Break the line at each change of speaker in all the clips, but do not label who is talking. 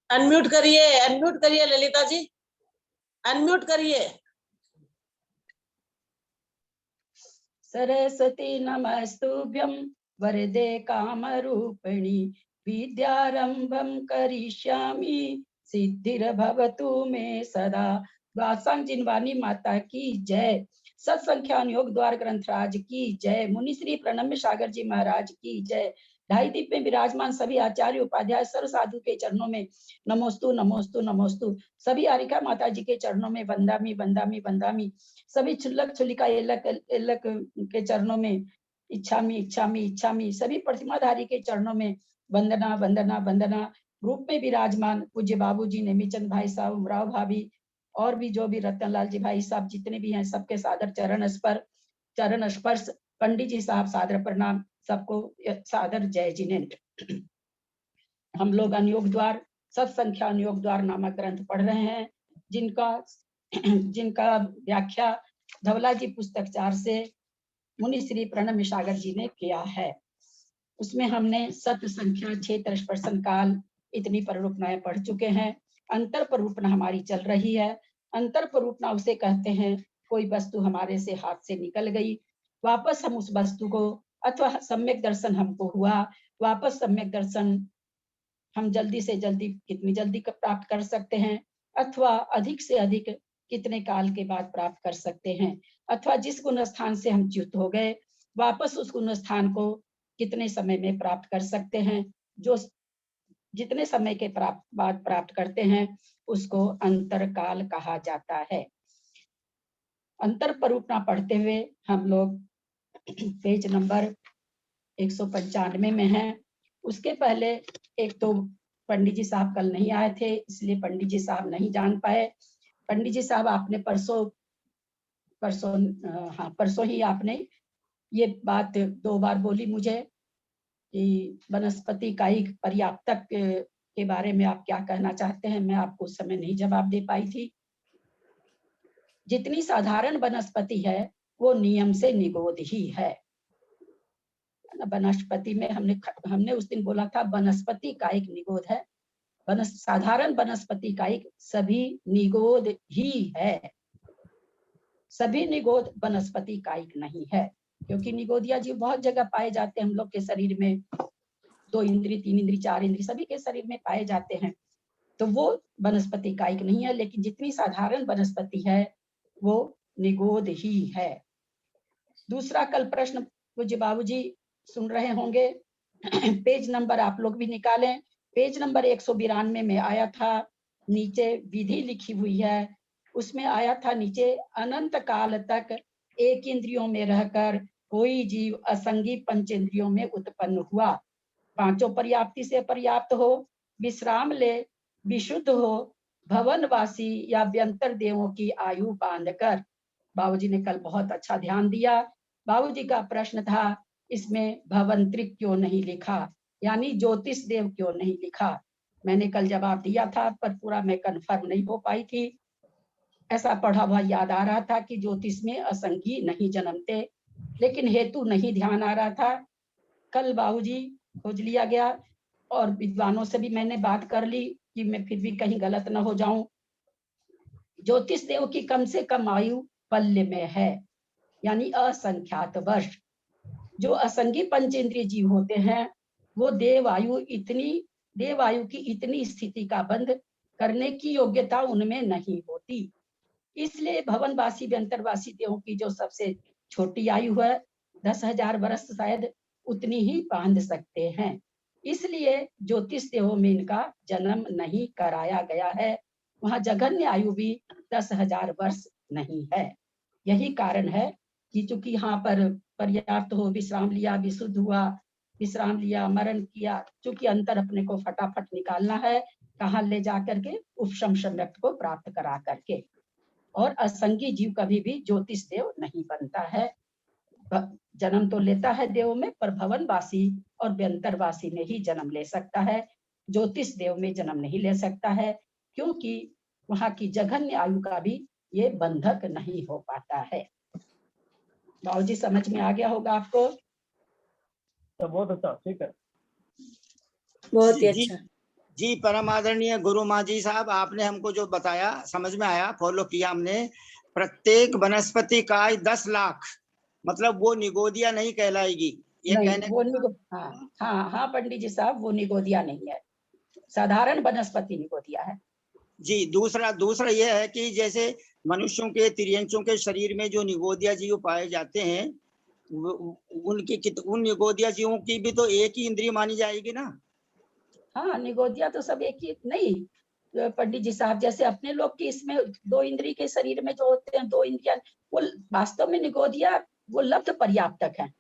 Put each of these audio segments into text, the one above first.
Unmute करिए Lalita ji, unmute करिए।
सरस्वती नमस्तुभ्यं वरदे कामरूपिणी विद्यारंभं करिष्यामि सिद्धिर्भवतु मे सदा। वासंग जिनवानी माता की जय। सत्संख्यान योग द्वार ग्रंथराज की जय। मुनि श्री प्रणम्य सागर जी महाराज की जय। ढाई दीप में विराजमान सभी आचार्य उपाध्याय सर्व साधु के चरणों में नमोस्तु नमोस्तु नमोस्तु। सभी आरिका माता जी के चरणों में वंदामी वंदामी वंदामी। सभी छुल्लक छुलिका एलक एलक के चरणों में इच्छामी इच्छामी इच्छामी। सभी प्रतिमाधारी के चरणों में वंदना वंदना वंदना। ग्रुप में विराजमान पूज्य बाबूजी, नेमीचंद भाई साहब, उमराव भाभी और भी जो भी रतनलाल जी भाई साहब जितने भी हैं सबके सादर चरण स्पर्श। पंडित जी साहब सादर प्रणाम। सबको सादर जय जिनेन्द्र। हम लोग अनुयोग द्वार सत्संख्या अनुयोग द्वार नामक ग्रंथ पढ़ रहे हैं, जिनका व्याख्या धवला जी पुस्तक 4 से मुनि श्री प्रणम्य सागर जी ने किया है। उसमें हमने सत संख्या, क्षेत्र, स्पर्शन काल इतनी परूपनाएं पढ़ चुके हैं। अंतर परूपना हमारी चल रही है। अंतर परूपना उसे कहते हैं कोई वस्तु हमारे से हाथ से निकल गई, वापस हम उस वस्तु को, अथवा सम्यक दर्शन हमको हुआ, वापस सम्यक दर्शन हम जल्दी से जल्दी कितनी जल्दी प्राप्त कर सकते हैं, अथवा अधिक से अधिक कितने काल के बाद प्राप्त कर सकते हैं, अथवा जिस गुण स्थान से हम च्युत हो गए वापस उस गुण स्थान को कितने समय में प्राप्त कर सकते हैं। जो जितने समय के बाद प्राप्त करते हैं उसको अंतर काल कहा जाता है। अंतर परूपना पढ़ते हुए हम लोग पेज नंबर 195 में हैं। उसके पहले एक तो पंडित जी साहब कल नहीं आए थे, इसलिए पंडित जी साहब नहीं जान पाए। पंडित जी साहब आपने परसों ही आपने ये बात 2 बार बोली मुझे कि वनस्पति कायिक पर्याप्तक के बारे में आप क्या कहना चाहते हैं। मैं आपको उस समय नहीं जवाब दे पाई थी। जितनी साधारण वनस्पति है वो नियम से निगोद ही है। वनस्पति में हमने उस दिन बोला था वनस्पति कायिक निगोद है, साधारण वनस्पति कायिक सभी निगोद ही है। सभी निगोद वनस्पति कायिक नहीं है, क्योंकि निगोदिया जीव बहुत जगह पाए जाते हैं। हम लोग के शरीर में 2 इंद्री, 3 इंद्री, 4 इंद्री सभी के शरीर में पाए जाते हैं, तो वो वनस्पति कायिक नहीं है। लेकिन जितनी साधारण वनस्पति है वो निगोद ही है। दूसरा कल प्रश्न पूज्य बाबूजी सुन रहे होंगे, पेज नंबर आप लोग भी निकालें। पेज नंबर 192 में आया था, नीचे विधि लिखी हुई है, उसमें आया था नीचे अनंत काल तक एक इंद्रियों में रहकर कोई जीव असंगी पंचेंद्रियों में उत्पन्न हुआ, पांचों पर्याप्ति से पर्याप्त हो, विश्राम ले, विशुद्ध हो, भवनवासी या व्यंतर देवों की आयु बांधकर। बाबूजी ने कल बहुत अच्छा ध्यान दिया। बाबूजी का प्रश्न था इसमें भवंत्रिक क्यों नहीं लिखा, यानी ज्योतिष देव क्यों नहीं लिखा। मैंने कल जवाब दिया था पर पूरा मैं कंफर्म नहीं हो पाई थी। ऐसा पढ़ा हुआ याद आ रहा था कि ज्योतिष में असंगी नहीं जन्मते, लेकिन हेतु नहीं ध्यान आ रहा था। कल बाबूजी खोज लिया गया और विद्वानों से भी मैंने बात कर ली कि मैं फिर भी कहीं गलत न हो जाऊं। ज्योतिष देव की कम से कम आयु पल्य में है, यानी असंख्यात वर्ष। जो असंगी पंचेंद्रिय जीव होते हैं वो देवायु की इतनी स्थिति का बंध करने की योग्यता उनमें नहीं होती। इसलिए भवनवासी व्यंतरवासी देवों की जो सबसे छोटी आयु है 10,000 वर्ष शायद उतनी ही बांध सकते हैं। इसलिए ज्योतिष देवों में इनका जन्म नहीं कराया गया है। वहां जघन्य आयु भी 10,000 वर्ष नहीं है। यही कारण है कि चूंकि यहाँ पर पर्याप्त हो, विश्राम लिया, विशुद्ध हुआ, विश्राम लिया, मरण किया, चूंकि अंतर अपने को फटाफट निकालना है, कहाँ ले जा करके उपशम सम्यक को प्राप्त करा करके। और असंगी जीव कभी भी ज्योतिष देव नहीं बनता है। जन्म तो लेता है देव में, पर भवनवासी और व्यंतरवासी में ही जन्म ले सकता है, ज्योतिष देव में जन्म नहीं ले सकता है, क्योंकि वहां की जघन्य आयु का भी ये बंधक नहीं हो पाता है। बाबूजी समझ में आ गया होगा आपको?
तो बहुत अच्छा, ठीक है,
बहुत ही अच्छा।
जी परम आदरणीय गुरु माँ जी साहब, आपने हमको जो बताया समझ में आया, फॉलो किया हमने। प्रत्येक वनस्पति का 10 लाख, मतलब वो निगोदिया नहीं कहलाएगी, ये
नहीं,
कहने
वो हाँ हाँ हाँ पंडित जी साहब, वो निगोदिया नहीं है, साधारण वनस्पति निगोदिया है।
जी। दूसरा ये है कि जैसे मनुष्यों के तिर्यंचों के शरीर में जो निगोदिया जीव पाए जाते हैं, उन निगोदिया जीवों की भी तो एक ही इंद्रिय मानी जाएगी ना?
हाँ, निगोदिया तो सब एक ही नहीं पंडित जी साहब, जैसे अपने लोग की इसमें 2 इंद्रिय के शरीर में जो होते हैं 2 इंद्रिया, वो वास्तव में निगोदिया वो लब्ध पर्याप्तक है।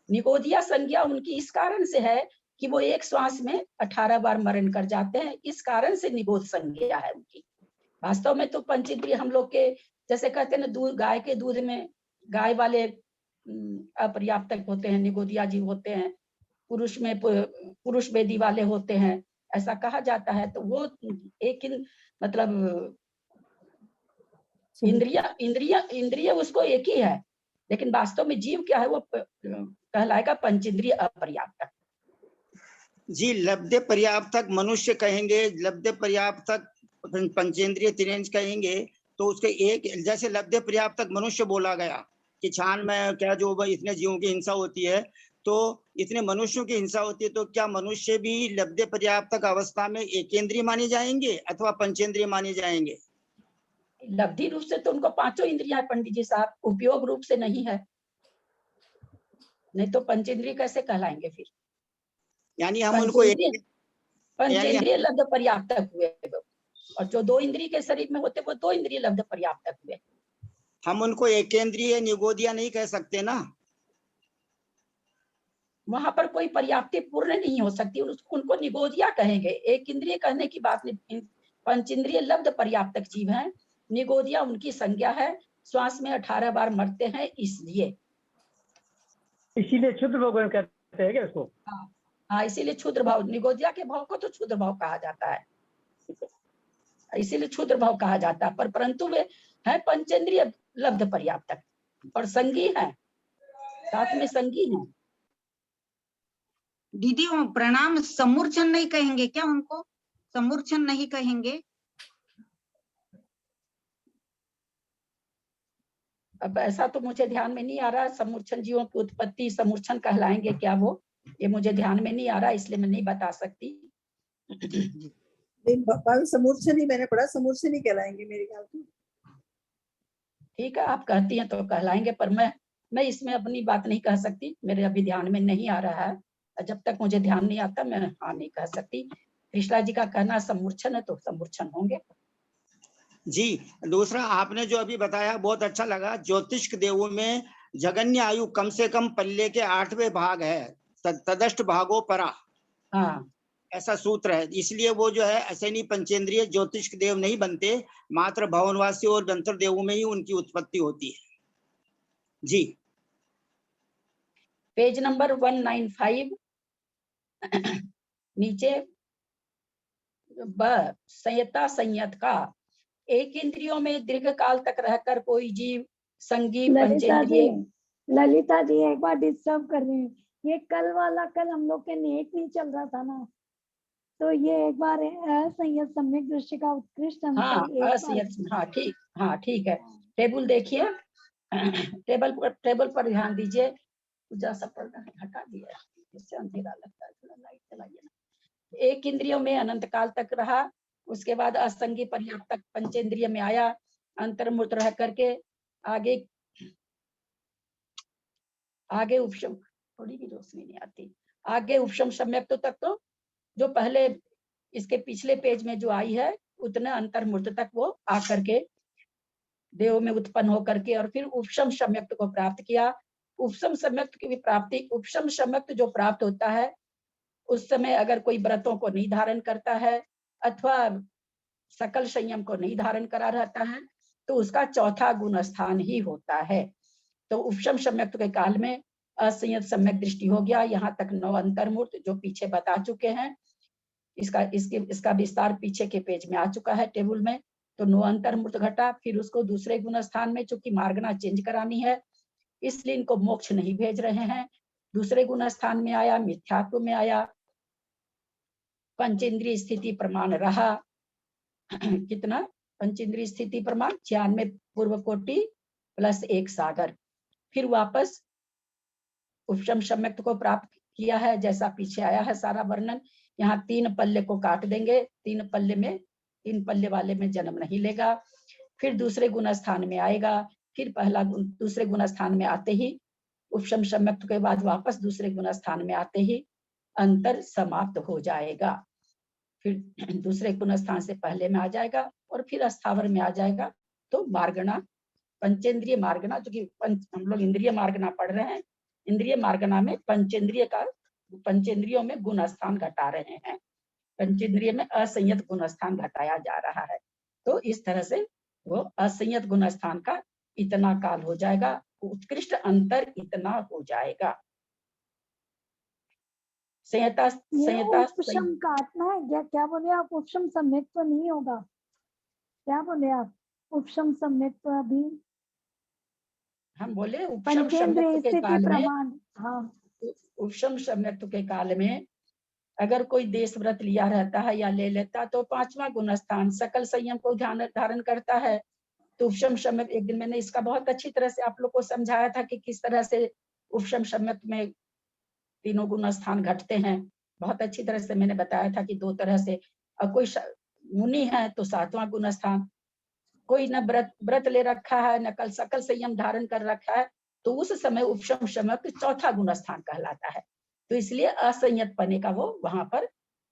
निगोदिया संज्ञा उनकी इस कारण से है कि वो एक श्वास में 18 बार मरण कर जाते हैं, इस कारण से निगोद संज्ञा है उनकी। वास्तव में तो पंचेंद्रिय हम लोग के जैसे कहते हैं ना, दूध, गाय के दूध में गाय वाले अपर्याप्तक होते हैं, निगोदिया जीव होते हैं, पुरुष में पुरुष वेदी वाले होते हैं, ऐसा कहा जाता है। तो वो एक मतलब इंद्रिय उसको एक ही है, लेकिन वास्तव में जीव क्या है, वो कहलाएगा पंचेंद्रिय अपर्याप्तक।
जी, लब्ध पर्याप्तक मनुष्य कहेंगे, लब्ध पर्याप्तक पंचेंद्रिय तिर्यंच कहेंगे, तो उसके एक जैसे लब्ध पर्याप्तक मनुष्य बोला गया कि छान में क्या जो इतने जीवों की हिंसा होती है, तो इतने मनुष्यों की हिंसा होती है, तो क्या मनुष्य भी लब्ध पर्याप्तक अवस्था में एकेंद्रिय माने जाएंगे अथवा पंचेंद्रिय माने जाएंगे?
लब्धि रूप से तो उनको 5 इंद्रियां है पंडित जी साहब, उपयोग रूप से नहीं है, नहीं तो पंचेंद्रिय कैसे कहलाएंगे फिर?
यानी हम उनको
पंचेंद्रिय लब्ध पर्याप्तक हुए, और जो 2 इंद्रिय के शरीर में होते वो 2 इंद्रिय लब्ध पर्याप्तक हुए।
हम उनको एकेंद्रिय निगोदिया नहीं कह सकते ना?
वहां पर कोई पर्याप्ति पूर्ण नहीं हो सकती, उनको निगोदिया कहेंगे। एक इंद्रिय कहने की बात नहीं, पंचेंद्रिय लब्ध पर्याप्तक जीव हैं, निगोदिया उनकी संज्ञा है, श्वास में 18 बार मरते हैं इसलिए।
इसीलिए क्षुद्र भगवान कहते हैं क्या इसको?
हाँ, इसीलिए क्षुद्र भाव, निगोदिया के भाव को तो क्षुद्र भाव कहा जाता है, इसीलिए क्षुद्र भाव कहा जाता है, परंतु वे है पंचेंद्रिय लब्ध पर्याप्तक और संगी है, साथ में संगी है।
दीदी वो प्रणाम समूर्छन नहीं कहेंगे क्या? उनको समूर्छन नहीं कहेंगे?
अब ऐसा तो मुझे ध्यान में नहीं आ रहा, समूर्छन जीवों की उत्पत्ति समूर्छन कहलाएंगे क्या वो, ये मुझे ध्यान में नहीं आ रहा, इसलिए मैं नहीं बता सकती।
समूर्छन ही मैंने पढ़ा, समूर्छन ही कहलाएंगे मेरे ख्याल से।
ठीक है, आप कहती हैं तो कहलाएंगे, पर मैं इसमें अपनी बात नहीं कह सकती, मेरे अभी ध्यान में नहीं आ रहा है, जब तक मुझे ध्यान नहीं आता मैं हाँ नहीं कह सकती। कृष्णा जी का कहना समूर्छन है तो समूर्छन होंगे।
जी, दूसरा आपने जो अभी बताया बहुत अच्छा लगा, ज्योतिष देवों में जगन्य आयु कम से कम पल्ले के 8वें भाग है, तदष्ट भागो परा,
हाँ,
ऐसा सूत्र है, इसलिए वो जो है असैनी पंचेंद्रिय ज्योतिष देव नहीं बनते, मात्र भवनवासी और दंतर देवों में ही उनकी उत्पत्ति होती है। जी,
पेज नंबर 195 नीचे संयता संयत का, एक इंद्रियों में दीर्घ काल तक रहकर कोई जीव संगी पंचेंद्रिय।
ललिता जी एक बार डिस्टर्ब कर रहे हैं, ये कल वाला, कल हम लोग के नेट नहीं चल रहा था ना, तो ये एक बार असंयत सम्यक दृष्टि का उत्कृष्ट अंतर।
हाँ ठीक है, टेबल देखिए, टेबल पर ध्यान दीजिए, हटा दिया, इससे अंधेरा लगता है, थोड़ा लाइट चलाइए ना। एक इंद्रियों में अनंत काल तक रहा, उसके बाद असंगी पर्याप्तक पंचेंद्रिय में आया, अंतर्मुक्त रह करके आगे उपशम, थोड़ी भी रोशनी नहीं आती, आगे उपशम सम्यक तक तो जो पहले इसके पिछले पेज में जो आई है उतने अंतर्मूर्त तक वो आकर के देव में उत्पन्न होकर के, और फिर उपशम सम्यक्त को प्राप्त किया। उपशम सम्यक्त की भी प्राप्ति, उपशम सम्यक्त जो प्राप्त होता है उस समय अगर कोई व्रतों को नहीं धारण करता है अथवा सकल संयम को नहीं धारण करा रहता है तो उसका चौथा गुण स्थान ही होता है। तो उपशम सम्यक्त के काल में असंयत सम्यक दृष्टि हो गया। यहाँ तक 9 अंतर्मूर्त जो पीछे बता चुके हैं, इसका विस्तार पीछे के पेज में आ चुका है टेबल में। तो 9 अंतर्मूर्त घटा, फिर उसको दूसरे गुण स्थान में, चूंकि मार्गना चेंज करानी है इसलिए इनको मोक्ष नहीं भेज रहे हैं, दूसरे गुण स्थान में आया, मिथ्यात्व में आया। पंचेंद्रिय स्थिति प्रमाण रहा कितना? पंचेंद्रिय स्थिति प्रमाण 96 पूर्व कोटि प्लस 1 सागर। फिर वापस उपशम सम्यक्त को प्राप्त किया है, जैसा पीछे आया है सारा वर्णन। यहाँ 3 पल्ले को काट देंगे, 3 पल्ले वाले में जन्म नहीं लेगा। फिर दूसरे गुण स्थान में आएगा, फिर दूसरे गुण स्थान में आते ही उपशम सम्यक्त के बाद वापस दूसरे गुण स्थान में आते ही अंतर समाप्त हो जाएगा। फिर दूसरे गुण स्थान से पहले में आ जाएगा और फिर स्थावर में आ जाएगा। तो मार्गणा, पंचेंद्रिय मार्गणा, जो कि हम लोग इंद्रिय मार्गणा पढ़ रहे हैं, इंद्रिय मार्गणा में पंचेंद्रियों में गुण स्थान घटा रहे हैं, पंचेंद्रिय में असंयत गुण स्थान घटाया जा रहा है। तो इस तरह से वो असंयत गुण स्थान का इतना काल हो जाएगा, उत्कृष्ट अंतर इतना हो जाएगा। संयता
उपशम काटना है क्या? क्या बोले आप? उपशम सम्यक तो नहीं होगा, क्या बोले आप? उपशम सम्यक तो अभी
हम बोले उपशम
पंचेंद्रिय
सम्यक्त के
स्थिति
काल में,
प्रमाण। हाँ,
उपशम सम्यक्त के काल में अगर कोई देश व्रत लिया रहता है या ले लेता तो 5वां गुण स्थान सकल संयम को ध्यान धारण करता है। तो उपशम सम्यक्त, एक दिन मैंने इसका बहुत अच्छी तरह से आप लोग को समझाया था कि किस तरह से उपशम सम्यक्त में तीनों गुण स्थान घटते हैं। बहुत अच्छी तरह से मैंने बताया था कि 2 तरह से, और कोई मुनि है तो 7वां गुण स्थान, कोई न व्रत ले रखा है न कल सकल संयम धारण कर रखा है, तो उस समय उपशम सम्यक्त 4था गुण स्थान कहलाता है। तो इसलिए असंयत पने का वो वहां पर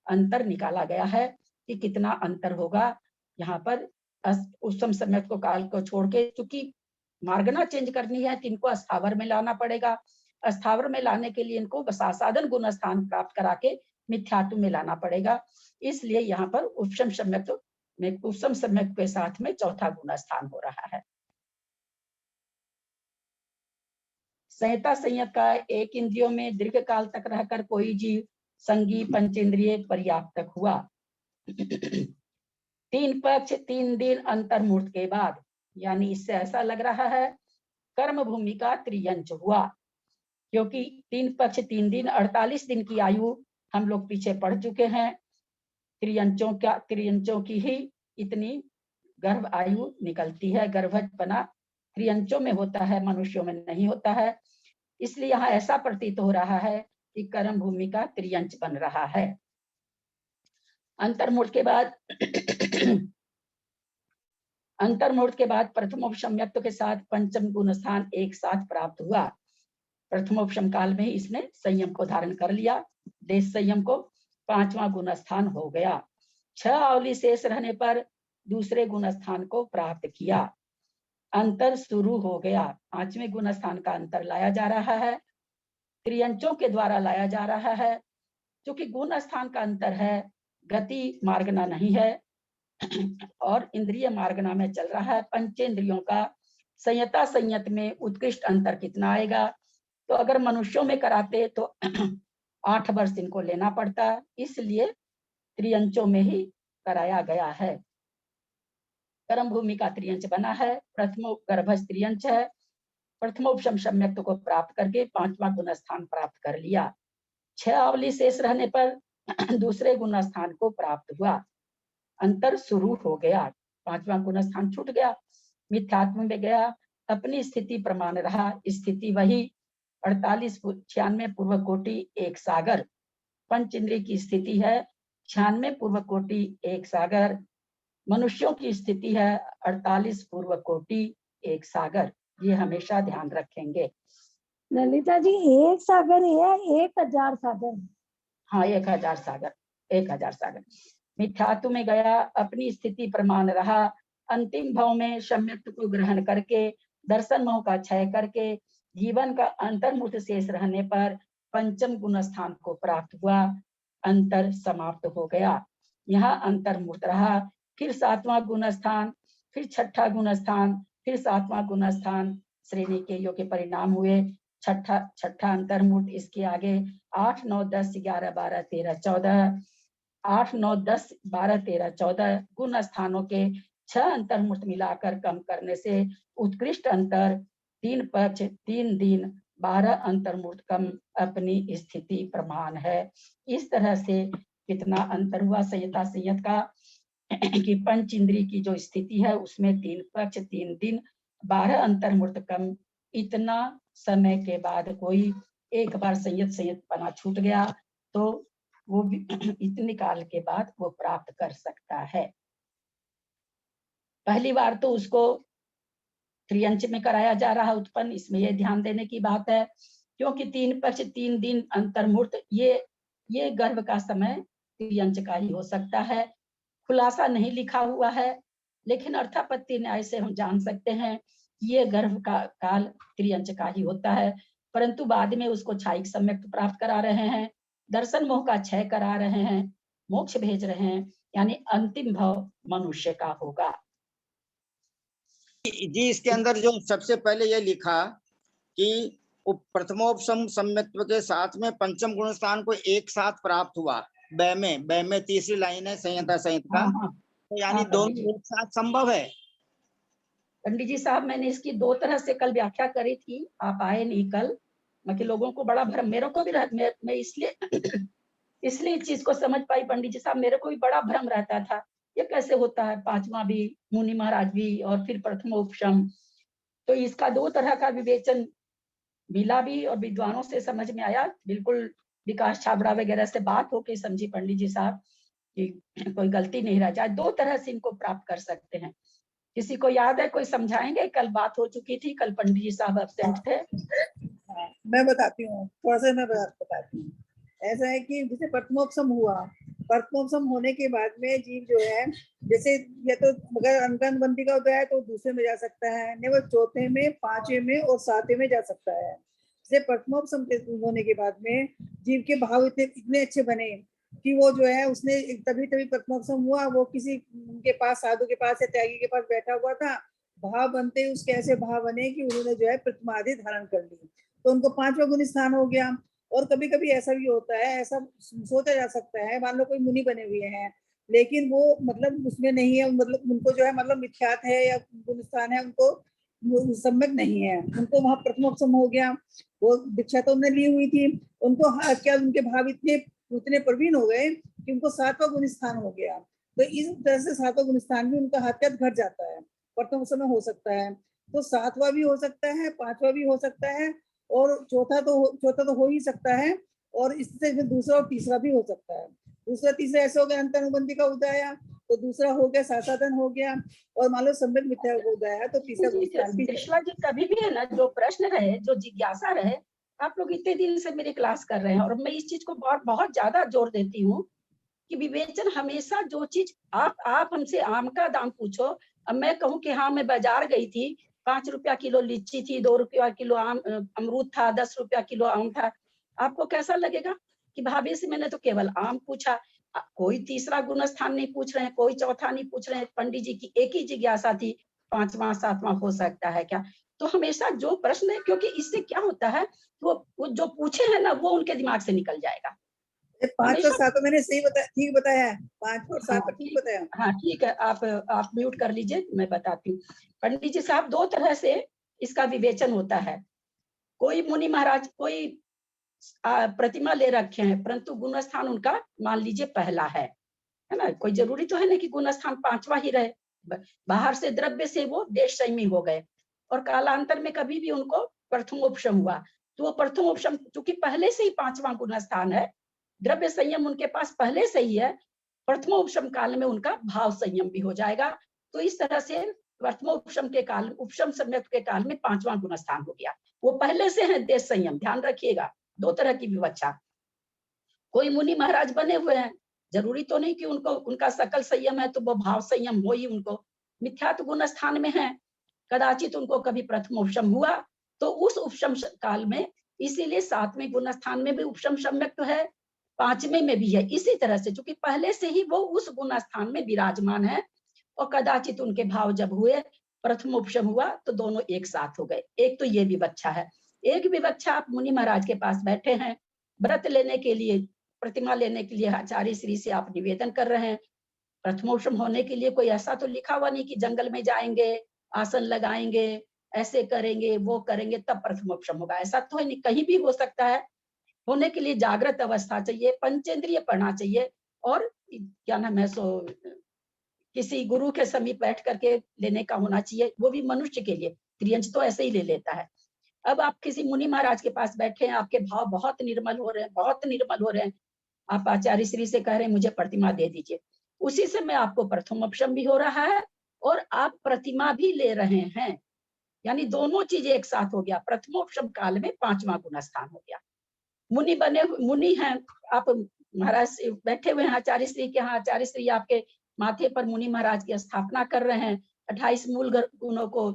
अंतर निकाला गया है कि कितना अंतर होगा यहाँ पर उपशम सम्यक्त को काल को छोड़ के, क्योंकि मार्गना चेंज करनी है तो इनको स्थावर में लाना पड़ेगा। स्थावर में लाने के लिए इनको साधन गुण स्थान प्राप्त करा के मिथ्यात्व में लाना पड़ेगा। इसलिए यहाँ पर उपशम सम्यक्त में, उपशम सम्यक्त के साथ में 4था गुण स्थान हो रहा है। संहिता संयत का एक इंद्रियों में दीर्घ काल तक रहकर कोई जीव संगी पंचेंद्रिय पर्याप्त हुआ। 3 पक्ष 3 दिन अंतर्मूर्त के बाद, यानी इससे ऐसा लग रहा है कर्म भूमि का त्रियंच हुआ, क्योंकि 3 पक्ष 3 दिन 48 दिन की आयु हम लोग पीछे पढ़ चुके हैं। त्रियंचों की ही इतनी गर्भ आयु निकलती है, गर्भजना त्रियंचों में होता है, मनुष्यों में नहीं होता है। इसलिए यहाँ ऐसा प्रतीत हो रहा है कि कर्म भूमि का त्रियंच बन रहा है। अंतर्मूर्त के बाद प्रथमोपशम्यत्व के साथ पंचम गुण स्थान एक साथ प्राप्त हुआ। प्रथमोपशम काल में ही इसने संयम को धारण कर लिया, देश संयम को 5वां गुण स्थान हो गया। 6 अवली शेष रहने पर दूसरे गुण स्थान को प्राप्त किया, अंतर शुरू हो गया। 5वें गुण स्थान का अंतर लाया जा रहा है, त्रियंचों के द्वारा लाया जा रहा है। क्योंकि गुण स्थान का अंतर है, गति मार्गना नहीं है और इंद्रिय मार्गना में चल रहा है। पंचेंद्रियों का संयता संयत में उत्कृष्ट अंतर कितना आएगा? तो अगर मनुष्यों में कराते तो 8 वर्ष इनको लेना पड़ता, इसलिए त्रियंचों में ही कराया गया है। कर्म भूमि का त्रियंच बना है, प्रथमो गर्भज त्रियंच है। प्रथमोपशम सम्यक्त को प्राप्त करके 5वां गुण स्थान प्राप्त कर लिया। 6 अवली शेष रहने पर दूसरे गुण स्थान को प्राप्त हुआ, अंतर शुरू हो गया, 5वां गुण स्थान छूट गया, मिथ्यात्व में गया, अपनी स्थिति प्रमाण रहा। स्थिति वही 48-96 पूर्व कोटि 1 सागर। पंच इंद्रिय की स्थिति है 96 पूर्व कोटि 1 सागर। मनुष्यों की स्थिति है 48 पूर्व कोटि 1 सागर। ये हमेशा ध्यान रखेंगे।
ललिता जी 1 सागर है 1000 सागर?
हाँ 1000 सागर, 1000 सागर। मिथ्यात्व में गया, अपनी स्थिति प्रमाण रहा, अंतिम भाव में सम्यक्त को ग्रहण करके दर्शन मोह का क्षय करके जीवन का अंतर्मुक्त शेष रहने पर पंचम गुण स्थान को प्राप्त हुआ, अंतर समाप्त हो गया। यहाँ अंतर्मुक्त रहा, फिर 7वां गुण स्थान, फिर 6ठा गुण स्थान, फिर 7वां गुण स्थान, श्रेणी के योग्य परिणाम हुए। छठा अंतर्मुक्त, इसके आगे 8, 9, 10, 11, 12, 13, 14, 8, 9, 10, 12, 13, 14 गुण स्थानों के 6 अंतर्मुक्त मिलाकर कम करने से उत्कृष्ट अंतर 3 पक्ष 3 दिन 12 अंतर्मुक्त कम अपनी स्थिति प्रमाण है। इस तरह से कितना अंतर हुआ संहिता संयत का कि पंच इंद्री की जो स्थिति है उसमें 3 पक्ष 3 दिन 12 अंतर्मूर्त कम, इतना समय के बाद कोई एक बार संयत पना छूट गया तो वो भी इतने काल के बाद वो प्राप्त कर सकता है। पहली बार तो उसको त्रियंच में कराया जा रहा है उत्पन्न, इसमें ये ध्यान देने की बात है क्योंकि 3 पक्ष 3 दिन अंतर्मूर्त ये गर्भ का समय त्रियंच का ही हो सकता है। खुलासा नहीं लिखा हुआ है लेकिन अर्थापत्ति न्याय से हम जान सकते हैं ये गर्भ का काल त्रियंच का ही होता है, परंतु बाद में उसको छायिक सम्यक प्राप्त करा रहे हैं, दर्शन मोह का क्षय करा रहे हैं, मोक्ष भेज रहे हैं, यानी अंतिम भाव मनुष्य का होगा।
जी इसके अंदर जो सबसे पहले ये लिखा कि प्रथमोपम सम्यक्त्व के साथ में पंचम गुण स्थान को एक साथ प्राप्त हुआ, बै में तीसरी लाइन है संहिता का।
हाँ,
तो यानी दोनों एक साथ संभव है।
पंडित जी साहब मैंने इसकी 2 तरह से कल व्याख्या करी थी, आप आए नहीं कल, बाकी लोगों को बड़ा भ्रम, मेरे को भी मैं इसलिए इस चीज को समझ पाई पंडित जी साहब, मेरे को भी बड़ा भ्रम रहता था ये कैसे होता है, 5वां भी मुनि महाराज भी और फिर प्रथमोपम। तो इसका 2 तरह का विवेचन मिला भी और विद्वानों से समझ में आया, बिल्कुल विकास छाबड़ा वगैरह से बात होके समझी पंडित जी साहब कि कोई गलती नहीं रह जाए, 2 तरह से इनको प्राप्त कर सकते हैं। किसी को याद है, कोई समझाएंगे? कल बात हो चुकी थी, कल पंडित जी साहब एब्सेंट थे।
मैं बताती हूँ, थोड़ा सा मैं बताती हूँ। ऐसा है कि जैसे प्रथमोपम हुआ, प्रथमोपम होने के बाद में जीव जो है, जैसे या तो अगर अंकन बंदी का होता है तो दूसरे में जा सकता है, नहीं वो चौथे में, 5वें में और 7वें में जा सकता है। जैसे प्रथमोपम होने के बाद में जीव के भाव इतने अच्छे बने कि वो जो है उसने तभी प्रथमोपम हुआ, वो किसी उनके पास, साधु के पास या त्यागी के पास बैठा हुआ था, भाव बनते उसके ऐसे भाव बने कि उन्होंने जो है प्रतिमादि धारण कर ली, तो उनको 5वां गुण स्थान हो गया। और कभी कभी ऐसा भी होता है, ऐसा सोचा जा सकता है, मान लो कोई मुनि बने हुए हैं लेकिन वो मतलब उसमें नहीं है, मतलब उनको जो है मतलब मिथ्यात है या गुण स्थान है, उनको सम्यक नहीं है, उनको वहां प्रथमोपम हो गया। वो दीक्षा तो उन्होंने ली हुई थी, उनको क्या उनके भाव इतने प्रवीण हो गए कि उनको 7वां गुण स्थान हो गया। तो इस तरह से 7वां गुण स्थान भी उनका हाथ घट जाता है, प्रथम समय हो सकता है, तो 7वां भी हो सकता है, 5वां भी हो सकता है, और चौथा तो हो ही सकता है, और इससे दूसरा और तीसरा भी हो सकता है। दूसरा तीसरा ऐसे हो गया अंतर्नुबंधी का उदय, तो दूसरा हो गया सासाधन हो गया, और मान लो सम्यक मिथ्या का उदय है तो तीसरा
कृष्णा जी कभी भी है ना, जो प्रश्न रहे, जो जिज्ञासा रहे, आप लोग इतने दिन से मेरी क्लास कर रहे हैं और मैं इस चीज को बहुत ज्यादा जोर देती हूँ कि विवेचन हमेशा, जो चीज आप हमसे आम का दाम पूछो, अब मैं कहूँ कि हाँ मैं बाजार गई थी, 5 रुपया किलो लीची थी, 2 रुपया किलो आम अमरूद था, 10 रुपया किलो आम था, आपको कैसा लगेगा कि भाभी से मैंने तो केवल आम पूछा, कोई तीसरा गुण स्थान नहीं पूछ रहे हैं, कोई चौथा नहीं पूछ रहे हैं। पंडित जी की एक ही जिज्ञासा थी, 5वां 7वां हो सकता है क्या? तो हमेशा जो प्रश्न है, क्योंकि इससे क्या होता है, वो जो पूछे हैं ना वो उनके दिमाग से निकल जाएगा।
5 और 7 मैंने सही बताया, ठीक बताया है, 5 और 7 ठीक बताया।
हाँ ठीक है, आप म्यूट कर लीजिए, मैं बताती हूँ। पंडित जी साहब 2 तरह से इसका विवेचन होता है। कोई मुनि महाराज कोई प्रतिमा ले रखे हैं, परंतु गुण स्थान उनका मान लीजिए पहला है ना, कोई जरूरी तो है ना कि गुण स्थान 5वां ही रहे, बाहर से द्रव्य से वो देश संयमी हो गए और कालांतर में कभी भी उनको प्रथमोपम हुआ, तो वो प्रथमोपम चूंकि पहले से ही 5वां गुण स्थान है, द्रव्य संयम उनके पास पहले से ही है, प्रथमोपम काल में उनका भाव संयम भी हो जाएगा। तो इस तरह से प्रथमोपम के काल, उपशम सम्यक के काल में 5वां गुण स्थान हो गया, वो पहले से है देश संयम, ध्यान रखिएगा। 2 तरह की विवक्षा। कोई मुनि महाराज बने हुए हैं, जरूरी तो नहीं कि उनका सकल संयम है तो वो भाव संयम हो ही, उनको मिथ्यात्व गुण स्थान में है, कदाचित उनको कभी प्रथमोपम हुआ, तो उस उपशम काल में, इसीलिए 7वें गुण स्थान में भी उपशम सम्यक तो है, 5वें में भी है। इसी तरह से चूंकि पहले से ही वो उस गुण स्थान में विराजमान है और कदाचित उनके भाव जब हुए, प्रथमोपम हुआ, तो दोनों एक साथ हो गए। एक तो ये विवक्षा है। एक विवक्षा, आप मुनि महाराज के पास बैठे हैं, व्रत लेने के लिए, प्रतिमा लेने के लिए आचार्य श्री से आप निवेदन कर रहे हैं, प्रथमोपम होने के लिए कोई ऐसा तो लिखा हुआ नहीं कि जंगल में जाएंगे, आसन लगाएंगे, ऐसे करेंगे, वो करेंगे तब प्रथमोपम होगा, ऐसा तो है नहीं, कहीं भी हो सकता है। होने के लिए जागृत अवस्था चाहिए, पंचेंद्रिय पढ़ना चाहिए, और क्या नाम है सो किसी गुरु के समीप बैठ करके लेने का होना चाहिए, वो भी मनुष्य के लिए। त्रियंच तो ऐसे ही ले लेता है। अब आप किसी मुनि महाराज के पास बैठे हैं, आपके भाव बहुत निर्मल हो रहे हैं, बहुत निर्मल हो रहे हैं, आप आचार्य श्री से कह रहे हैं मुझे प्रतिमा दे दीजिए, उसी समय आपको प्रथमोपशम भी हो रहा है और आप प्रतिमा भी ले रहे हैं, यानी दोनों चीजें एक साथ हो गया। प्रथमोपशम काल में 5वां गुणस्थान हो गया। मुनि बने मुनि हैं, आप महाराज बैठे हुए हैं आचार्य श्री के यहाँ, आचार्य श्री आपके माथे पर मुनि महाराज की स्थापना कर रहे हैं, 28 मूल गुणों को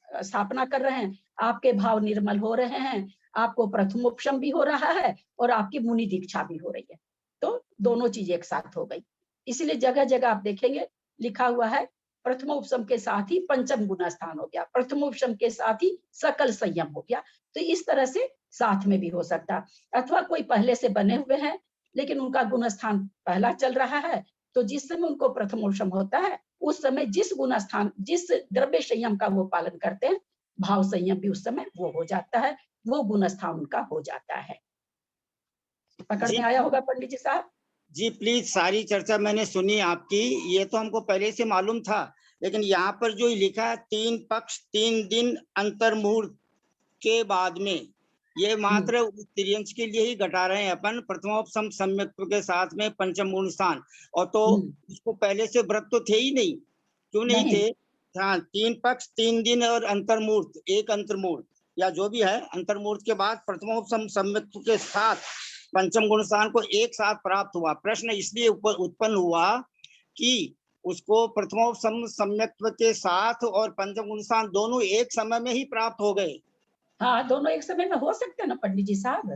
स्थापना कर रहे हैं, आपके भाव निर्मल हो रहे हैं, आपको प्रथमोपशम भी हो रहा है और आपकी मुनि दीक्षा भी हो रही है, तो दोनों चीजें एक साथ हो गई। इसलिए जगह जगह आप देखेंगे लिखा हुआ है प्रथमोपशम के साथ ही पंचम गुणस्थान हो गया, प्रथमोपशम के साथ ही सकल संयम हो गया। तो इस तरह से साथ में भी हो सकता, अथवा कोई पहले से बने हुए हैं लेकिन उनका गुणस्थान पहला चल रहा है, तो जिस समय उनको प्रथमोपशम होता है उस समय जिस गुणस्थान जिस द्रव्य संयम का वो पालन करते हैं, भाव संयम भी उस समय वो हो जाता है, वो गुणस्थान उनका हो जाता है। पकड़ में आया होगा पंडित जी साहब?
जी प्लीज, सारी चर्चा मैंने सुनी आपकी, ये तो हमको पहले से मालूम था, लेकिन यहाँ पर जो लिखा है 3 पक्ष 3 दिन अंतर्मुहूर्त के बाद में, ये मात्र उस त्रियंश के लिए ही घटा रहे हैं अपन, प्रथमोपशम सम्यक्त्व के साथ में पंचम गुण स्थान, और तो उसको पहले से व्रत तो थे ही नहीं, क्यों नहीं थे? हाँ, 3 पक्ष 3 दिन और अंतर्मुहूर्त, एक अंतर्मुहूर्त या जो भी है, अंतर्मुहूर्त के बाद प्रथमोपशम सम्यक्त्व के साथ पंचम गुण स्थान को एक साथ प्राप्त हुआ। प्रश्न इसलिए उत्पन्न हुआ कि उसको प्रथमोपशम सम्यक्त्व के साथ और पंचम गुण स्थान दोनों एक समय में ही प्राप्त हो गए।
हाँ, दोनों एक समय में हो सकते हैं ना पंडित जी साहब?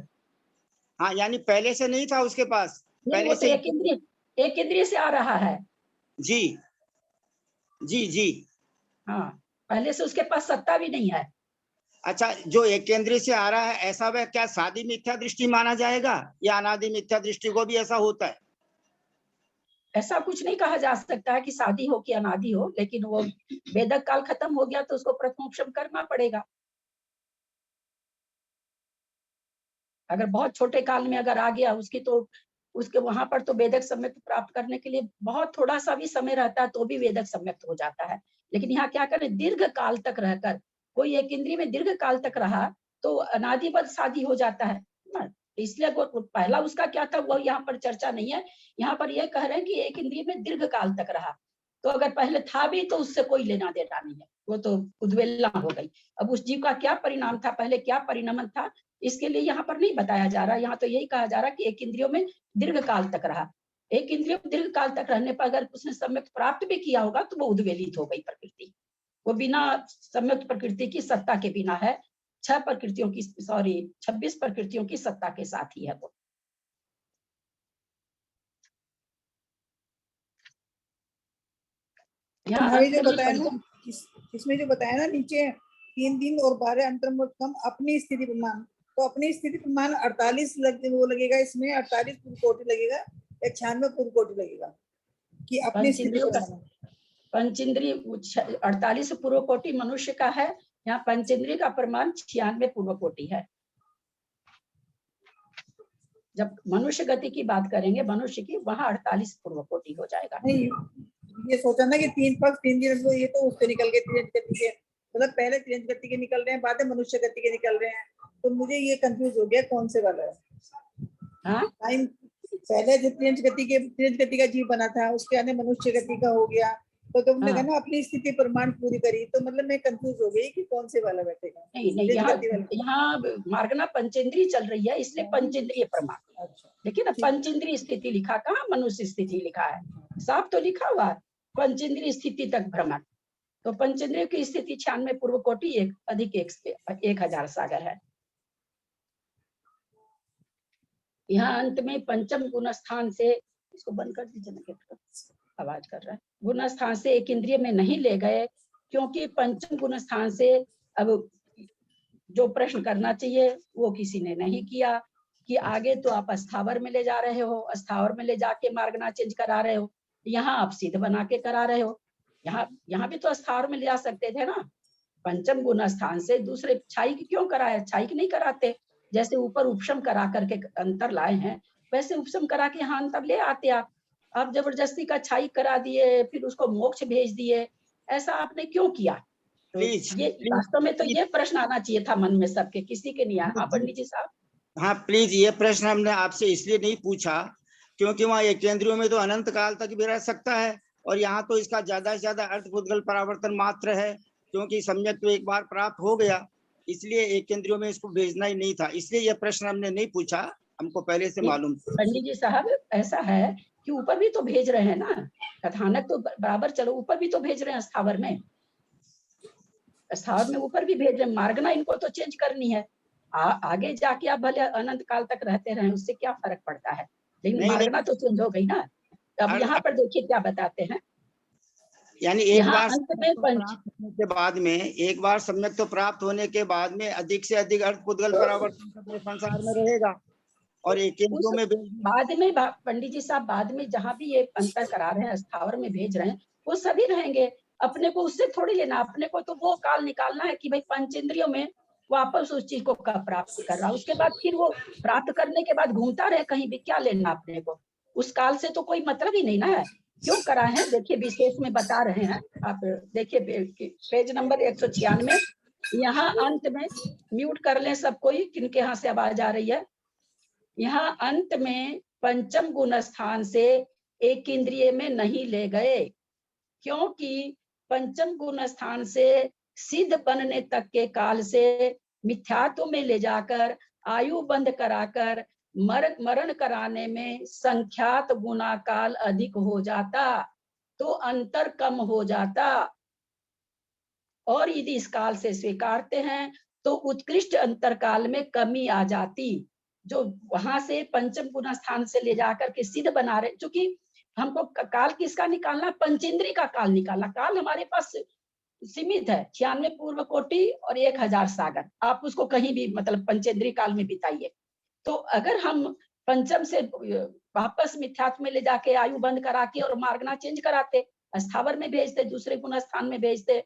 हाँ, यानी पहले से नहीं था उसके पास,
पहले से एक इंद्रिय से आ रहा है।
जी जी जी।
हाँ, पहले से उसके पास सत्ता भी नहीं है।
अच्छा, जो एक केंद्रीय से आ रहा है, ऐसा वह क्या सादी मिथ्या दृष्टि माना जाएगा या अनादि मिथ्या दृष्टि को भी ऐसा होता है?
ऐसा कुछ नहीं कहा जा सकता है कि शादी हो कि अनादि हो, लेकिन वो वेदक काल खत्म हो गया तो उसको प्रथमोपशम करना पड़ेगा। अगर बहुत छोटे काल में अगर आ गया उसकी, तो उसके वहां पर तो वेदक सम्यक्त प्राप्त करने के लिए बहुत थोड़ा सा भी समय रहता है तो भी वेदक सम्यक्त हो जाता है। लेकिन यहाँ क्या करें, दीर्घ काल तक रहकर, कोई एक इंद्रिय में दीर्घ काल तक रहा तो अनादिवत शादी हो जाता है ना। इसलिए वो पहला उसका क्या था वो यहाँ पर चर्चा नहीं है। यहाँ पर यह कह रहे हैं कि एक इंद्रिय में दीर्घ काल तक रहा, तो अगर पहले था भी तो उससे कोई लेना देना नहीं है, वो तो उद्वेलना हो गई। अब उस जीव का क्या परिणाम था, पहले क्या परिणमन था, इसके लिए यहाँ पर नहीं बताया जा रहा। यहाँ तो यही कहा जा रहा कि एक इंद्रियों में दीर्घ काल तक रहा। एक इंद्रियों में दीर्घ काल तक रहने पर अगर उसने सम्यक प्राप्त भी किया होगा तो वो उद्वेलित हो गई प्रकृति, वो बिना सम्यक प्रकृति की सत्ता के बिना है। 26 प्रकृतियों की सत्ता के साथ ही है वो।
भाई जो बताया ना, इसमें जो बताया ना नीचे 3 दिन और 12 अंतर्मुहूर्तम अपनी स्थिति प्रमाण, तो अपनी स्थिति प्रमाण 48 वो लगेगा, इसमें 48 पूर्व कोटि लगेगा या 96 पूर्व कोटि लगेगा कि अपनी स्थिति प्रमाण।
पंचेंद्रिय 48 पूर्व कोटि मनुष्य का है, यहाँ पंचेंद्रिय का प्रमाण 96 पूर्व कोटि है। जब मनुष्य गति की बात करेंगे मनुष्य की, वहाँ 48 पूर्व कोटि हो जाएगा।
नहीं, ये सोचा ना कि 3 पक्ष 3 दिन, तो ये तो उससे निकल गए त्रियंच गति के, मतलब पहले त्रियंच गति के निकल रहे हैं, बाद में मनुष्य गति के निकल रहे हैं, तो मुझे ये कंफ्यूज हो गया कौन से वाला है।
हाँ,
टाइम पहले जो त्रियंच गति का जीव बना था उसके आने मनुष्य गति का हो गया, तो तुमने कहा ना अपनी स्थिति प्रमाण पूरी करी, तो मतलब मैं कंफ्यूज हो गई कि कौन से वाला बैठेगा।
नहीं, यहाँ मार्गना पंचेंद्रिय चल रही है, इसलिए पंचेंद्रिय प्रमाण।
अच्छा,
लेकिन पंचेंद्रिय स्थिति लिखा, कहाँ मनुष्य स्थिति लिखा है, साफ तो लिखा हुआ पंचेंद्रिय स्थिति तक भ्रमण। तो पंचेंद्रिय की स्थिति 96 पूर्व कोटि अधिक 1000 सागर है। यहाँ अंत में पंचम गुण स्थान से, इसको बंद कर दीजिए ना, आवाज कर रहा है, गुण स्थान से एक इंद्रिय में नहीं ले गए, क्योंकि पंचम गुण स्थान से अब जो प्रश्न करना चाहिए वो किसी ने नहीं किया कि आगे तो आप अस्थावर में ले जा रहे हो, अस्थावर में ले जाके मार्गना चेंज करा रहे हो, यहाँ आप सिद्ध बना के करा रहे हो। यहाँ भी तो अस्थावर में ले जा सकते थे ना। पंचम गुण स्थान से दूसरे क्षायिक क्यों कराया, क्षायिक नहीं कराते, जैसे ऊपर उपशम करा करके अंतर लाए हैं वैसे उपशम करा के यहाँ अंतर ले आते आप। आप जबरदस्ती का छाई करा दिए, फिर उसको मोक्ष भेज दिए, ऐसा आपने क्यों किया? तो
प्लीज
ये वास्तव में तो ये प्रश्न आना चाहिए था मन में सबके, किसी के नहीं आया। हाँ पंडित जी साहब।
हाँ प्लीज, ये प्रश्न हमने आपसे इसलिए नहीं पूछा क्योंकि वहाँ एक केंद्रियों में तो अनंत काल तक भी रह सकता है, और यहाँ तो इसका ज्यादा से ज्यादा अर्थ पुद्गल परावर्तन मात्र है, क्योंकि सम्यक तो एक बार प्राप्त हो गया, इसलिए एक केंद्रियों में इसको भेजना ही नहीं था, इसलिए यह प्रश्न हमने नहीं पूछा, हमको पहले से मालूम था।
पंडित जी साहब ऐसा है कि ऊपर भी तो भेज रहे हैं ना, कथानक तो बराबर, चलो ऊपर भी तो भेज रहे हैं, स्थावर में ऊपर भी भेज रहे हैं, मार्गना इनको तो चेंज करनी है। आगे जाके आप भले अनंत काल तक रहते रहे, उससे क्या फर्क पड़ता है, लेकिन
नहीं,
मार्गना तो चेंज हो गई ना। अब यहाँ पर देखिए क्या बताते हैं,
यानी एक
यहाँ
बार
अंत में
प्राप्त होने के बाद में, एक बार सम्यक तो प्राप्त होने के बाद में अधिक से अधिक अर्थ पुद्गल परावर्तन का पूरे संसार में रहेगा, और एक केंद्रों में
बाद में पंडित जी साहब बाद में जहाँ भी ये अंतर करा रहे हैं, स्थावर में भेज रहे हैं, वो सभी रहेंगे। अपने को उससे थोड़ी लेना, अपने को तो वो काल निकालना है कि भाई पंचेंद्रियों में वापस उस चीज को कब प्राप्त कर रहा, उसके बाद फिर वो प्राप्त करने के बाद घूमता रहे कहीं भी, क्या लेना अपने को, उस काल से तो कोई मतलब ही नहीं ना है। क्यों करा है देखिए, विशेष में बता रहे हैं, आप देखिए पेज नंबर 196, यहाँ अंत में, म्यूट कर लें सब कोई, किनके यहाँ से आवाज आ रही है। यहाँ अंत में पंचम गुण स्थान से एक इंद्रिय में नहीं ले गए, क्योंकि पंचम गुण स्थान से सिद्ध बनने तक के काल से मिथ्यात्व में ले जाकर आयु बंद कराकर मरण कराने में संख्यात गुना काल अधिक हो जाता, तो अंतर कम हो जाता, और यदि इस काल से स्वीकारते हैं तो उत्कृष्ट अंतर काल में कमी आ जाती। जो वहां से पंचम गुण स्थान से ले जाकर के सिद्ध बना रहे, क्योंकि हमको काल किसका निकालना, पंचेंद्री का काल निकालना। काल हमारे पास सीमित है, 96 पूर्व कोटि और 1000 सागर, आप उसको कहीं भी मतलब पंचेंद्री काल में बिताइए। तो अगर हम पंचम से वापस मिथ्यात्व में ले जाके आयु बंद करा के और मार्गना चेंज कराते, स्थावर में भेजते, दूसरे गुण स्थान में भेजते,